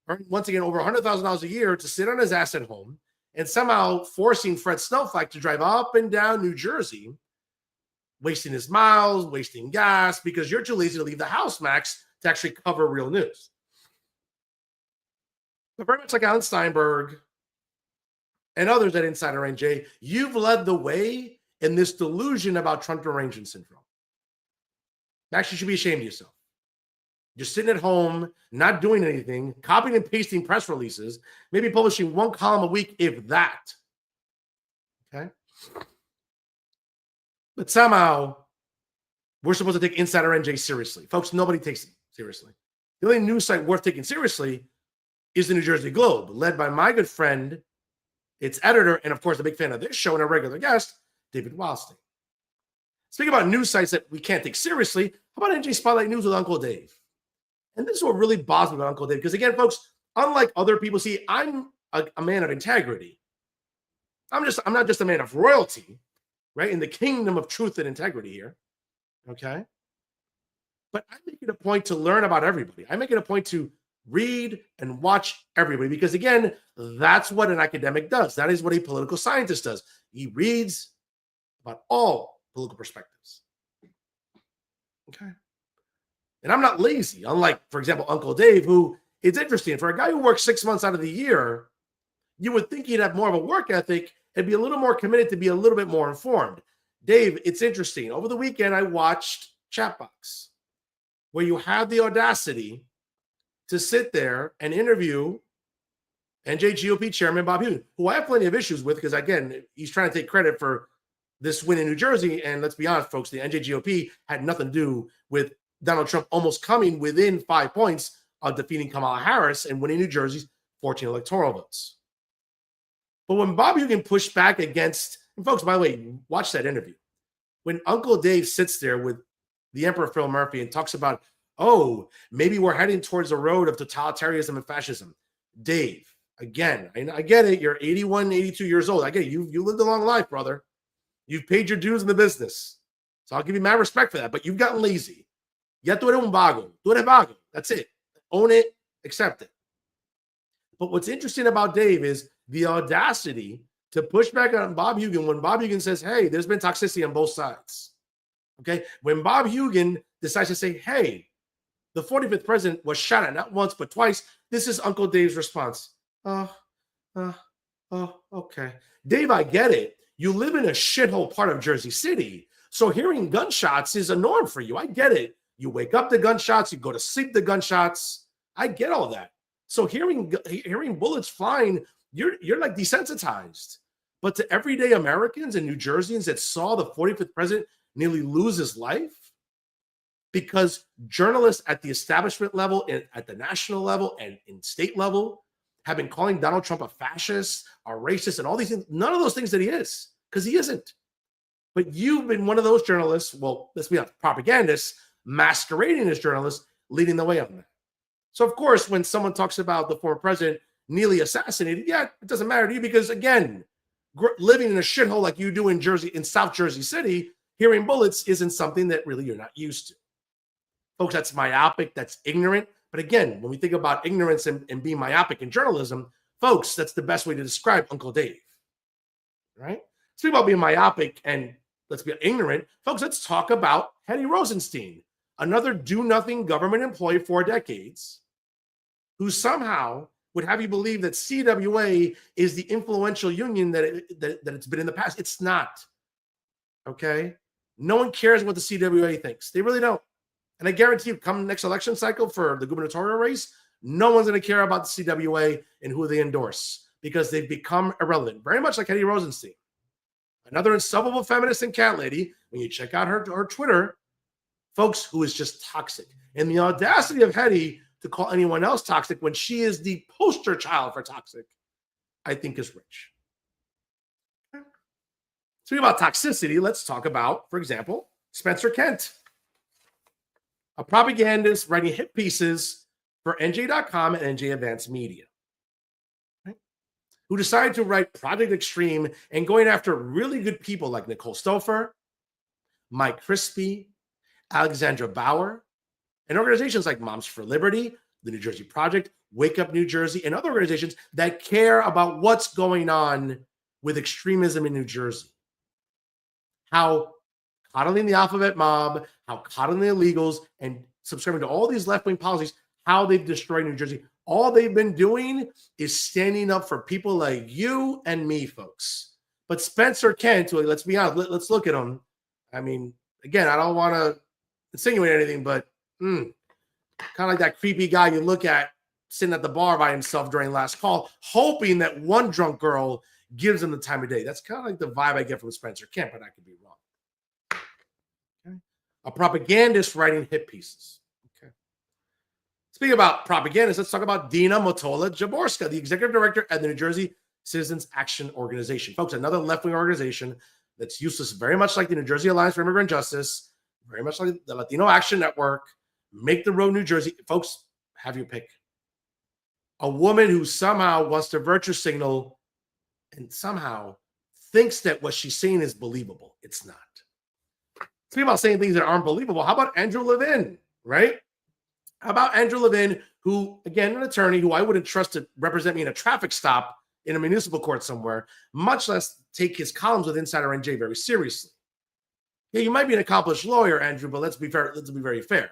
Earning, once again, over $100,000 a year to sit on his ass at home and somehow forcing Fred Snowflake to drive up and down New Jersey, wasting his miles, wasting gas, because you're too lazy to leave the house, Max, to actually cover real news. But very much like Alan Steinberg and others at Insider Range J, you've led the way in this delusion about Trump derangement syndrome. Actually, you should be ashamed of yourself. Just sitting at home, not doing anything, copying and pasting press releases, maybe publishing one column a week, if that. Okay? But somehow, we're supposed to take Insider NJ seriously. Folks, nobody takes it seriously. The only news site worth taking seriously is the New Jersey Globe, led by my good friend, its editor, and of course, a big fan of this show and a regular guest, David Wildstein. Speaking about news sites that we can't take seriously, how about NJ Spotlight News with Uncle Dave? And this is what really bothers me about Uncle Dave, because again, folks, unlike other people, see, I'm a man of integrity. I'm not just a man of royalty, right? In the kingdom of truth and integrity here, okay? But I make it a point to learn about everybody. I make it a point to read and watch everybody, because again, that's what an academic does. That is what a political scientist does. He reads about all political perspectives. Okay. And I'm not lazy, unlike, for example, Uncle Dave, who, it's interesting, for a guy who works 6 months out of the year, you would think he'd have more of a work ethic and be a little more committed to be a little bit more informed. Dave, it's interesting. Over the weekend, I watched Chatbox, where you have the audacity to sit there and interview NJGOP Chairman Bob Hughes, who I have plenty of issues with, because again, he's trying to take credit for this win in New Jersey. And let's be honest, folks, the NJGOP had nothing to do with Donald Trump almost coming within 5 points of defeating Kamala Harris and winning New Jersey's 14 electoral votes. But when Bob Hugin pushed back against, and folks, by the way, watch that interview. When Uncle Dave sits there with the Emperor Phil Murphy and talks about, oh, maybe we're heading towards a road of totalitarianism and fascism. Dave, Again, I get it. You're 81, 82 years old. I get it. You lived a long life, brother. You've paid your dues in the business. So I'll give you mad respect for that. But you've gotten lazy. Ya tú eres un vago. Tú eres vago. That's it. Own it. Accept it. But what's interesting about Dave is the audacity to push back on Bob Hugin when Bob Hugin says, hey, there's been toxicity on both sides. Okay? When Bob Hugin decides to say, hey, the 45th president was shot at not once but twice, this is Uncle Dave's response. Okay. Dave, I get it. You live in a shithole part of Jersey City, so hearing gunshots is a norm for you. I get it. You wake up to gunshots, you go to sleep to gunshots. I get all that. So hearing bullets flying, you're like desensitized. But to everyday Americans and New Jerseyans that saw the 45th president nearly lose his life because journalists at the establishment level, at the national level, and in state level have been calling Donald Trump a fascist, a racist, and all these things. None of those things that he is, because he isn't. But you've been one of those journalists, well, let's be honest, propagandists, masquerading as journalists, leading the way on that. So, of course, when someone talks about the former president nearly assassinated, yeah, it doesn't matter to you because, again, living in a shithole like you do in Jersey, in South Jersey City, hearing bullets isn't something that really you're not used to. Folks, that's myopic, that's ignorant. But again, when we think about ignorance and being myopic in journalism, folks, that's the best way to describe Uncle Dave, right? Speak about being myopic and let's be ignorant. Folks, let's talk about Hetty Rosenstein, another do-nothing government employee for decades, who somehow would have you believe that CWA is the influential union that it's been in the past. It's not, okay? No one cares what the CWA thinks. They really don't. And I guarantee you, come next election cycle for the gubernatorial race, no one's going to care about the CWA and who they endorse because they've become irrelevant, very much like Hetty Rosenstein. Another insufferable feminist and cat lady, when you check out her Twitter, folks, who is just toxic. And the audacity of Hetty to call anyone else toxic when she is the poster child for toxic, I think is rich. Okay. Speaking about toxicity, let's talk about, for example, Spencer Kent, a propagandist writing hit pieces for NJ.com and NJ Advanced Media, right? Who decided to write Project Extreme and going after really good people like Nicole Stouffer, Mike Crispy, Alexandra Bauer, and organizations like Moms for Liberty, the New Jersey Project, Wake Up New Jersey, and other organizations that care about what's going on with extremism in New Jersey. How coddling the alphabet mob, how coddling the illegals, and subscribing to all these left-wing policies, how they've destroyed New Jersey. All they've been doing is standing up for people like you and me, folks. But Spencer Kent, let's be honest, let's look at him. I mean, again, I don't want to insinuate anything, but kind of like that creepy guy you look at sitting at the bar by himself during last call, hoping that one drunk girl gives him the time of day. That's kind of like the vibe I get from Spencer Kent, but I could be wrong. Okay. A propagandist writing hit pieces. Okay. Speaking about propagandists, let's talk about Dina Motola-Jaborska, the executive director at the New Jersey Citizens Action Organization. Folks, another left-wing organization that's useless, very much like the New Jersey Alliance for Immigrant Justice, very much like the Latino Action Network, Make the Road New Jersey. Folks, have your pick. A woman who somehow wants to virtue signal and somehow thinks that what she's saying is believable. It's not. Speaking about saying things that aren't believable, how about Andrew Levin, right? How about Andrew Levin, who, again, an attorney who I wouldn't trust to represent me in a traffic stop in a municipal court somewhere, much less take his columns with Insider NJ very seriously. Yeah, you might be an accomplished lawyer, Andrew, but let's be very fair.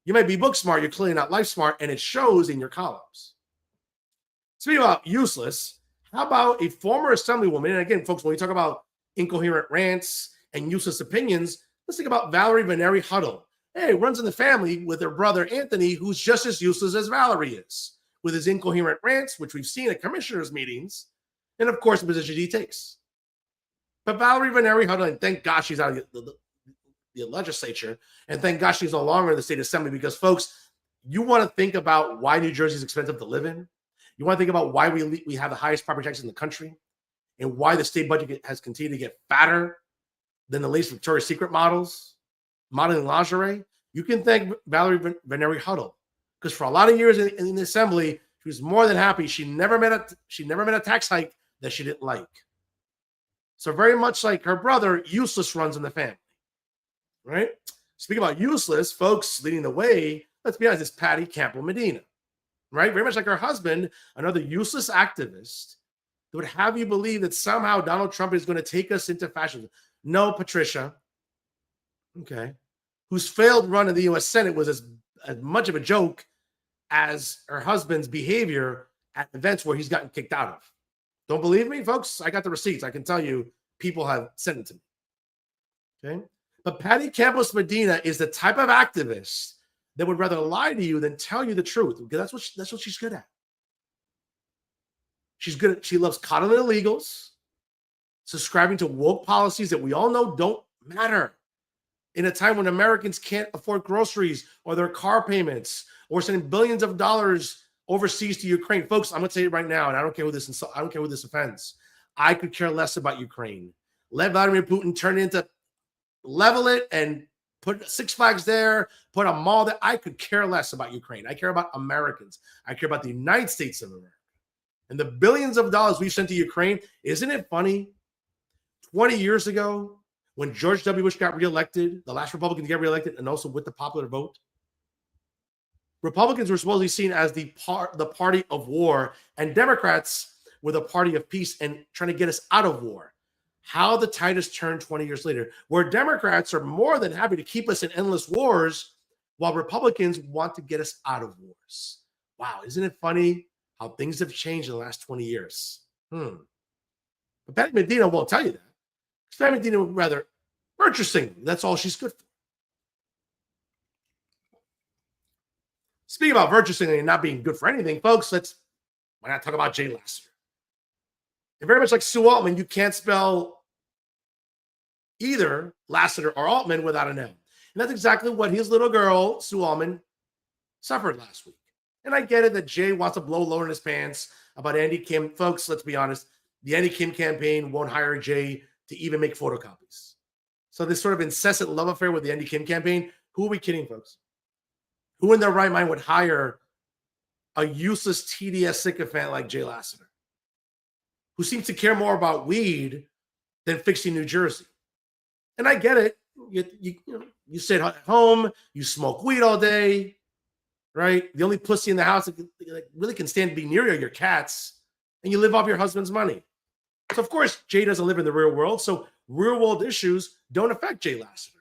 You might be book smart, you're clearly not life smart, and it shows in your columns. Speaking about useless, how about a former assemblywoman? And again, folks, when we talk about incoherent rants and useless opinions, let's think about Valerie Veneri Huddle. Hey, runs in the family with her brother Anthony, who's just as useless as Valerie is, with his incoherent rants, which we've seen at commissioners' meetings, and of course, the positions he takes. But Valerie Veneri Huddle, and thank God she's out of the legislature, and thank God she's no longer in the state assembly, because, folks, you want to think about why New Jersey is expensive to live in. You want to think about why we have the highest property taxes in the country and why the state budget has continued to get fatter than the latest Victoria's Secret models, modeling lingerie. You can thank Valerie Veneri Huddle, because for a lot of years in the assembly, She was more than happy. She never met a tax hike that she didn't like. So very much like her brother, useless runs in the family, right? Speaking about useless, folks leading the way, let's be honest, it's Patty Campbell Medina, right? Very much like her husband, another useless activist that would have you believe that somehow Donald Trump is going to take us into fascism. No, Patricia, okay, whose failed run in the U.S. Senate was as much of a joke as her husband's behavior at events where he's gotten kicked out of. Don't believe me, folks? I got the receipts. I can tell you people have sent it to me. Okay? But Patty Campbell Medina is the type of activist that would rather lie to you than tell you the truth, because that's what she's good at. She loves coddling illegals, subscribing to woke policies that we all know don't matter in a time when Americans can't afford groceries or their car payments or sending billions of dollars overseas to Ukraine. Folks, I'm going to say it right now, and I don't care who this offends. I could care less about Ukraine. Let Vladimir Putin turn it into level it and put Six Flags there, put a mall there. I could care less about Ukraine. I care about Americans. I care about the United States of America. And the billions of dollars we've sent to Ukraine, isn't it funny? 20 years ago, when George W. Bush got reelected, the last Republican to get reelected, and also with the popular vote, Republicans were supposedly seen as the party of war, and Democrats were the party of peace and trying to get us out of war. How the tide has turned 20 years later, where Democrats are more than happy to keep us in endless wars, while Republicans want to get us out of wars. Wow, isn't it funny how things have changed in the last 20 years? But Patty Medina won't tell you that. Patty Medina would rather virtue signaling. That's all she's good for. Speaking about virtue signaling and not being good for anything, folks, why not talk about Jay Lassiter? And very much like Sue Altman, you can't spell either Lassiter or Altman without an M. And that's exactly what his little girl, Sue Altman, suffered last week. And I get it that Jay wants to blow low in his pants about Andy Kim. Folks, let's be honest. The Andy Kim campaign won't hire Jay to even make photocopies. So this sort of incessant love affair with the Andy Kim campaign, who are we kidding, folks? Who in their right mind would hire a useless TDS sycophant like Jay Lassiter, who seems to care more about weed than fixing New Jersey? And I get it. You sit at home, you smoke weed all day, right? The only pussy in the house that really can stand to be near you are your cats, and you live off your husband's money. So, of course, Jay doesn't live in the real world, so real-world issues don't affect Jay Lassiter.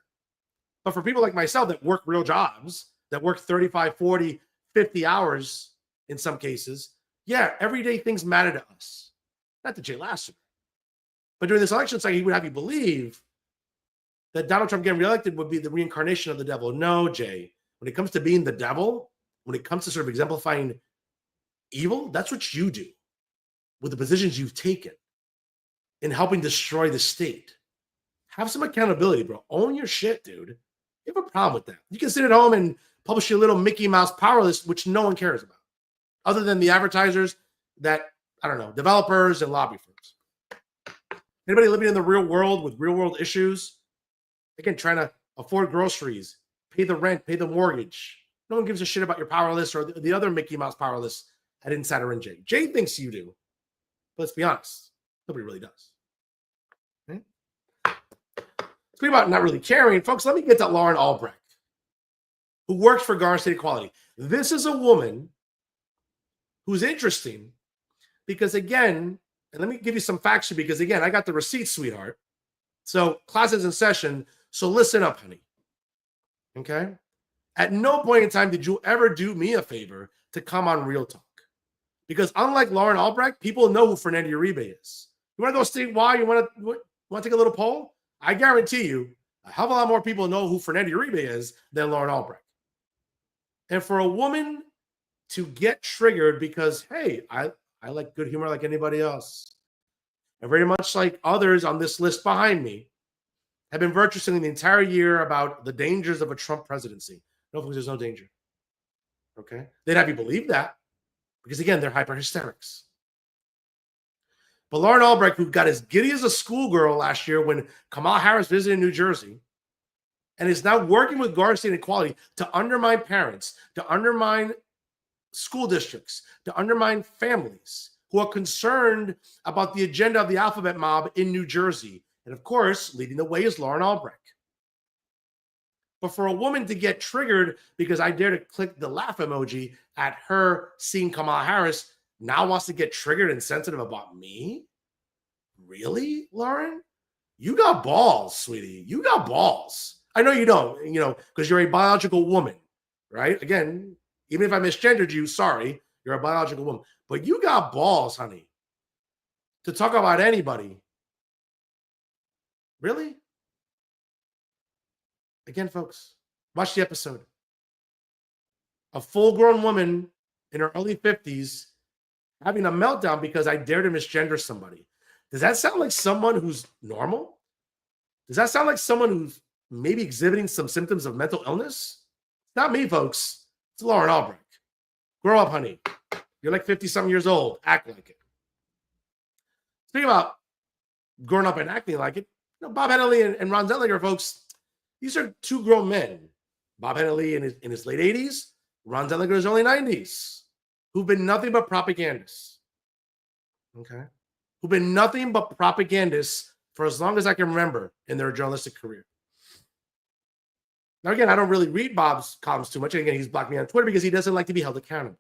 But for people like myself that work real jobs, that work 35, 40, 50 hours in some cases, yeah, everyday things matter to us. Not to Jay Lassiter. But during this election cycle, he would have you believe that Donald Trump getting reelected would be the reincarnation of the devil. No, Jay. When it comes to being the devil, when it comes to sort of exemplifying evil, that's what you do with the positions you've taken in helping destroy the state. Have some accountability, bro. Own your shit, dude. You have a problem with that. You can sit at home and publish your little Mickey Mouse power list, which no one cares about, other than the advertisers that, I don't know, developers and lobby firms. Anybody living in the real world with real world issues, again, trying to afford groceries, pay the rent, pay the mortgage. No one gives a shit about your power list or the other Mickey Mouse power list at Insider and Jay. Jay thinks you do. But let's be honest, nobody really does. Okay? Speaking about not really caring, folks, let me get to Lauren Albrecht, who works for Garden State Equality. This is a woman who's interesting because, again, and let me give you some facts here because, again, I got the receipts, sweetheart. So class is in session, so listen up, honey. Okay? At no point in time did you ever do me a favor to come on Real Talk. Because unlike Lauren Albrecht, people know who Fernando Uribe is. You want to go see why? You want to take a little poll? I guarantee you a hell of a lot more people know who Fernando Uribe is than Lauren Albrecht. And for a woman to get triggered because, hey, I like good humor like anybody else, and very much like others on this list behind me, have been virtue signaling the entire year about the dangers of a Trump presidency. No, folks, there's no danger. Okay? They'd have you believe that because, again, they're hyper hysterics. But Lauren Albrecht, who got as giddy as a schoolgirl last year when Kamala Harris visited New Jersey, and is now working with Garden State Equality to undermine parents, to undermine school districts, to undermine families who are concerned about the agenda of the alphabet mob in New Jersey. And of course, leading the way is Lauren Albrecht. But for a woman to get triggered because I dare to click the laugh emoji at her seeing Kamala Harris now wants to get triggered and sensitive about me? Really, Lauren? You got balls, sweetie. You got balls. I know you don't, because you're a biological woman, right? Again, even if I misgendered you, sorry, you're a biological woman. But you got balls, honey, to talk about anybody. Really? Again, folks, watch the episode. A full-grown woman in her early 50s having a meltdown because I dare to misgender somebody. Does that sound like someone who's normal? Does that sound like someone who's maybe exhibiting some symptoms of mental illness? Not me, folks. It's Lauren Albrecht. Grow up, honey. You're like 50-something years old. Act like it. Speaking about growing up and acting like it, Bob Henley and Ron Zellniger, folks, these are two grown men. Bob Henley in his late 80s, Ron Zellniger in his early 90s, who've been nothing but propagandists. Okay? Who've been nothing but propagandists for as long as I can remember in their journalistic career. Now, again, I don't really read Bob's columns too much. And again, he's blocked me on Twitter because he doesn't like to be held accountable.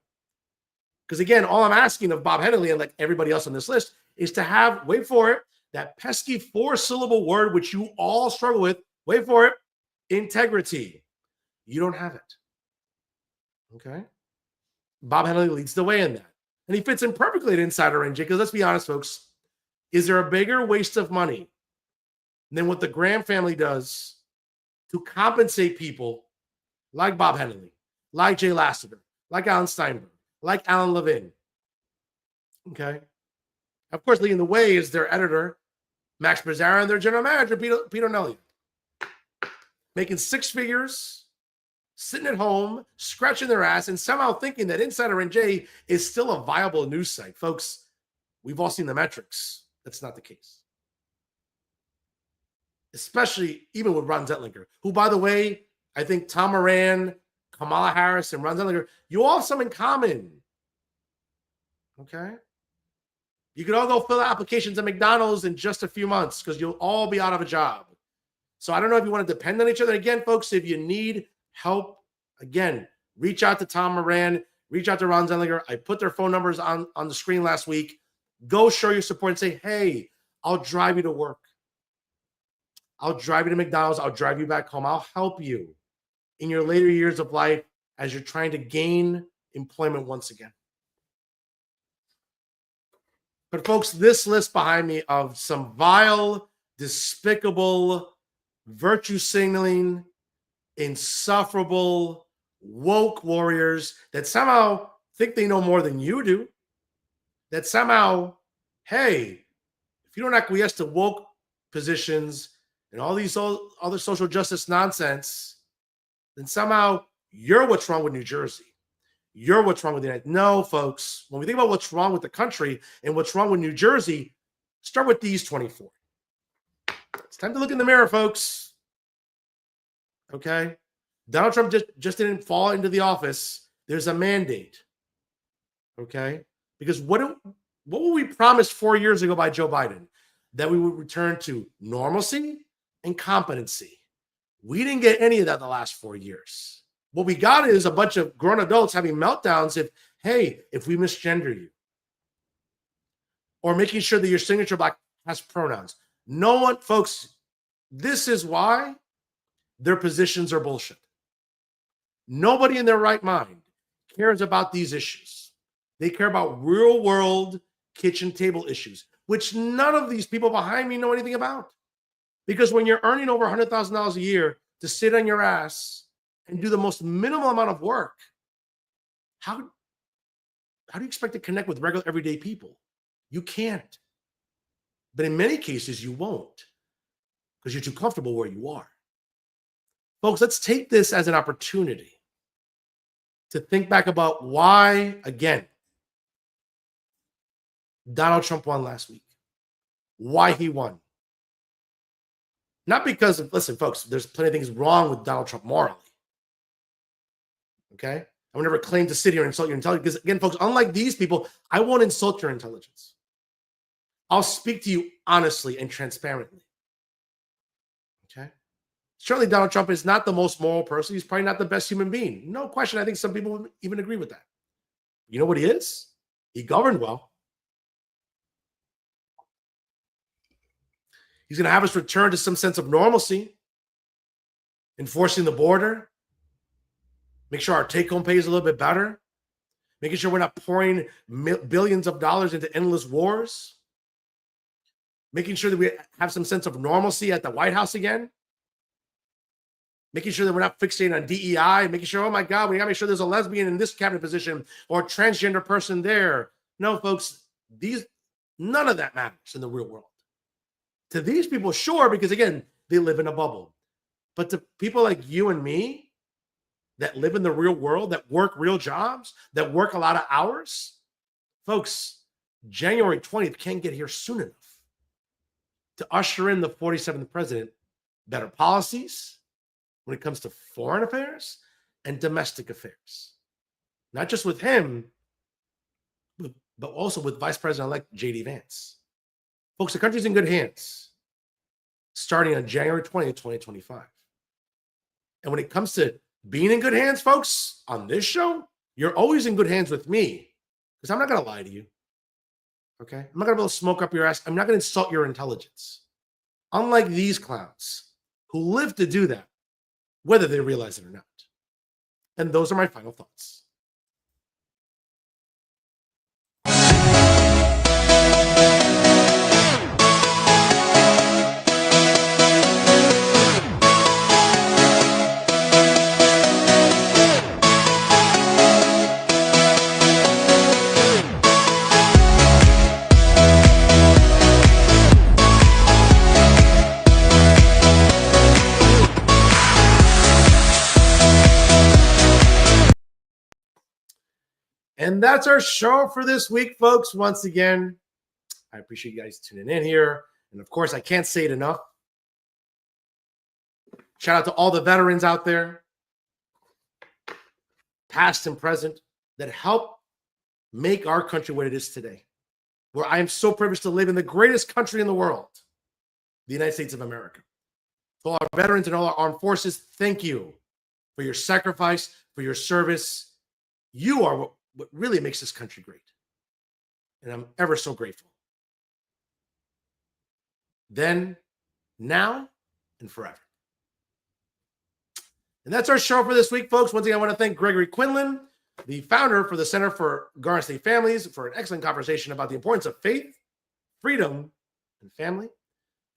Because again, all I'm asking of Bob Henley and like everybody else on this list is to have, wait for it, that pesky 4-syllable word which you all struggle with, wait for it, integrity. You don't have it. Okay? Bob Henley leads the way in that. And he fits in perfectly at Insider NJ because let's be honest, folks, is there a bigger waste of money than what the Graham family does to compensate people like Bob Henley, like Jay Lasseter, like Alan Steinberg, like Alan Levin? Okay? Of course, leading the way is their editor, Max Brazzara, and their general manager, Peter Nelly. Making 6 figures, sitting at home, scratching their ass, and somehow thinking that Insider NJ is still a viable news site. Folks, we've all seen the metrics. That's not the case. Especially even with Ron Zellniger, who, by the way, I think Tom Moran, Kamala Harris, and Ron Zellniger, you all have some in common. Okay? You could all go fill out applications at McDonald's in just a few months because you'll all be out of a job. So I don't know if you want to depend on each other. Again, folks, if you need help, again, reach out to Tom Moran, reach out to Ron Zellniger. I put their phone numbers on the screen last week. Go show your support and say, hey, I'll drive you to work. I'll drive you to McDonald's. I'll drive you back home. I'll help you in your later years of life as you're trying to gain employment once again. But folks, this list behind me of some vile, despicable, virtue signaling, insufferable, woke warriors that somehow think they know more than you do. That somehow, hey, if you don't acquiesce to woke positions and all these other social justice nonsense, then somehow you're what's wrong with New Jersey. You're what's wrong with the United States. No, folks, when we think about what's wrong with the country and what's wrong with New Jersey, start with these 24. It's time to look in the mirror, folks. Okay? Donald Trump just didn't fall into the office. There's a mandate. Okay? Because what were we promised 4 years ago by Joe Biden? That we would return to normalcy and competency. We didn't get any of that the last 4 years. What we got is a bunch of grown adults having meltdowns if we misgender you. Or making sure that your signature block has pronouns. No one, folks, this is why their positions are bullshit. Nobody in their right mind cares about these issues. They care about real world kitchen table issues, which none of these people behind me know anything about. Because when you're earning over $100,000 a year to sit on your ass and do the most minimal amount of work, how do you expect to connect with regular everyday people? You can't. But in many cases, you won't because you're too comfortable where you are. Folks, let's take this as an opportunity to think back about why, again, Donald Trump won last week. Why he won. Not because listen, folks, there's plenty of things wrong with Donald Trump morally. Okay? I would never claim to sit here and insult your intelligence. Because again, folks, unlike these people, I won't insult your intelligence. I'll speak to you honestly and transparently. Okay? Certainly, Donald Trump is not the most moral person. He's probably not the best human being. No question. I think some people would even agree with that. You know what he is? He governed well. He's going to have us return to some sense of normalcy, enforcing the border, make sure our take-home pay is a little bit better, making sure we're not pouring billions of dollars into endless wars, making sure that we have some sense of normalcy at the White House again, making sure that we're not fixating on DEI, making sure, oh my God, we got to make sure there's a lesbian in this cabinet position or a transgender person there. No, folks, none of that matters in the real world. To these people, sure, because again, they live in a bubble. But to people like you and me that live in the real world, that work real jobs, that work a lot of hours, folks, January 20th can't get here soon enough to usher in the 47th president better policies when it comes to foreign affairs and domestic affairs. Not just with him, but also with Vice President-elect J.D. Vance. Folks, the country's in good hands starting on January 20th, 2025. And when it comes to being in good hands, folks, on this show, you're always in good hands with me because I'm not going to lie to you. Okay? I'm not going to be able to smoke up your ass. I'm not going to insult your intelligence. Unlike these clowns who live to do that, whether they realize it or not. And those are my final thoughts. And that's our show for this week, folks. Once again, I appreciate you guys tuning in here. And of course, I can't say it enough. Shout out to all the veterans out there, past and present, that help make our country what it is today. Where I am so privileged to live in the greatest country in the world, the United States of America. To all our veterans and all our armed forces, thank you for your sacrifice, for your service. You are what really makes this country great. And I'm ever so grateful. Then, now, and forever. And that's our show for this week, folks. Once again, I want to thank Gregory Quinlan, the founder for the Center for Garden State Families, for an excellent conversation about the importance of faith, freedom, and family.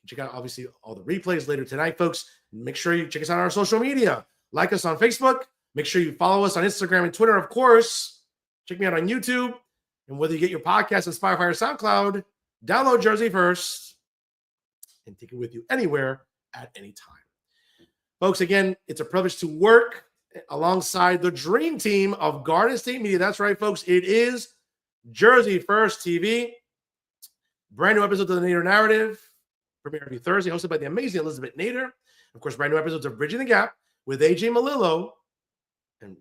Check out, obviously, all the replays later tonight, folks. Make sure you check us out on our social media. Like us on Facebook. Make sure you follow us on Instagram and Twitter, of course. Check me out on YouTube. And whether you get your podcast on Spotify or SoundCloud, download Jersey First and take it with you anywhere at any time. Folks, again, it's a privilege to work alongside the dream team of Garden State Media. That's right, folks. It is Jersey First TV. Brand new episodes of The Nader Narrative. Premiere every Thursday, hosted by the amazing Elizabeth Nader. Of course, brand new episodes of Bridging the Gap with AJ Malillo and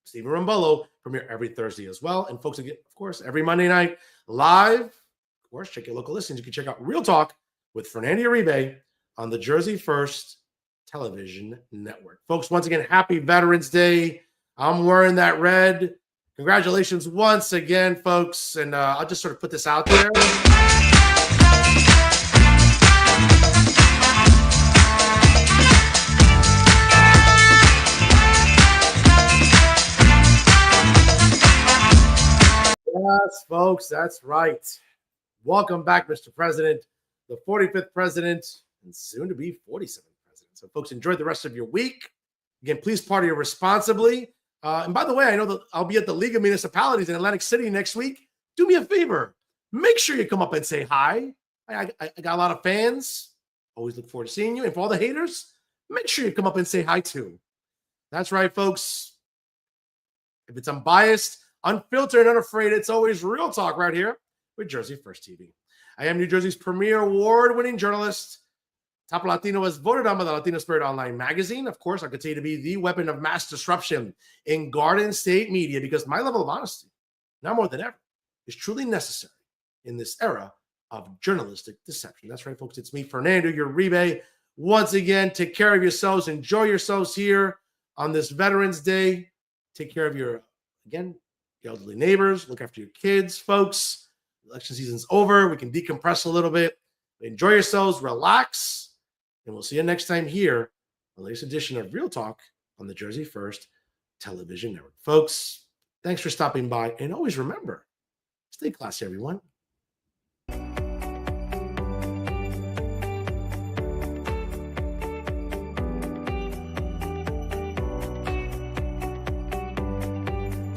Stephen Rumbollo premiere every Thursday as well. And folks, again, of course, every Monday night live. Of course, check your local listings. You can check out Real Talk with Fernando Uribe on the Jersey First Television Network. Folks, once again, happy Veterans Day. I'm wearing that red. Congratulations once again, folks. And I'll just sort of put this out there. Yes, folks, that's right. Welcome back, Mr. President, the 45th president, and soon to be 47th president. So, folks, enjoy the rest of your week. Again, please party responsibly. And by the way, I know that I'll be at the League of Municipalities in Atlantic City next week. Do me a favor. Make sure you come up and say hi. I got a lot of fans. Always look forward to seeing you. And for all the haters, make sure you come up and say hi too. That's right, folks. If it's unbiased, unfiltered, and unafraid, it's always Real Talk right here with Jersey First TV. I am New Jersey's premier award-winning journalist, Top Latino was voted on by the Latino Spirit Online magazine. Of course, I'll continue to be the weapon of mass disruption in Garden State media because my level of honesty, now more than ever, is truly necessary in this era of journalistic deception. That's right, folks. It's me, Fernando, your Uribe. Once again, take care of yourselves. Enjoy yourselves here on this Veterans Day. Take care of your elderly neighbors. Look after your kids, folks. Election season's over. We can decompress a little bit. Enjoy yourselves. Relax. And we'll see you next time here on the latest edition of Real Talk on the Jersey First Television Network. Folks, thanks for stopping by. And always remember, stay classy, everyone.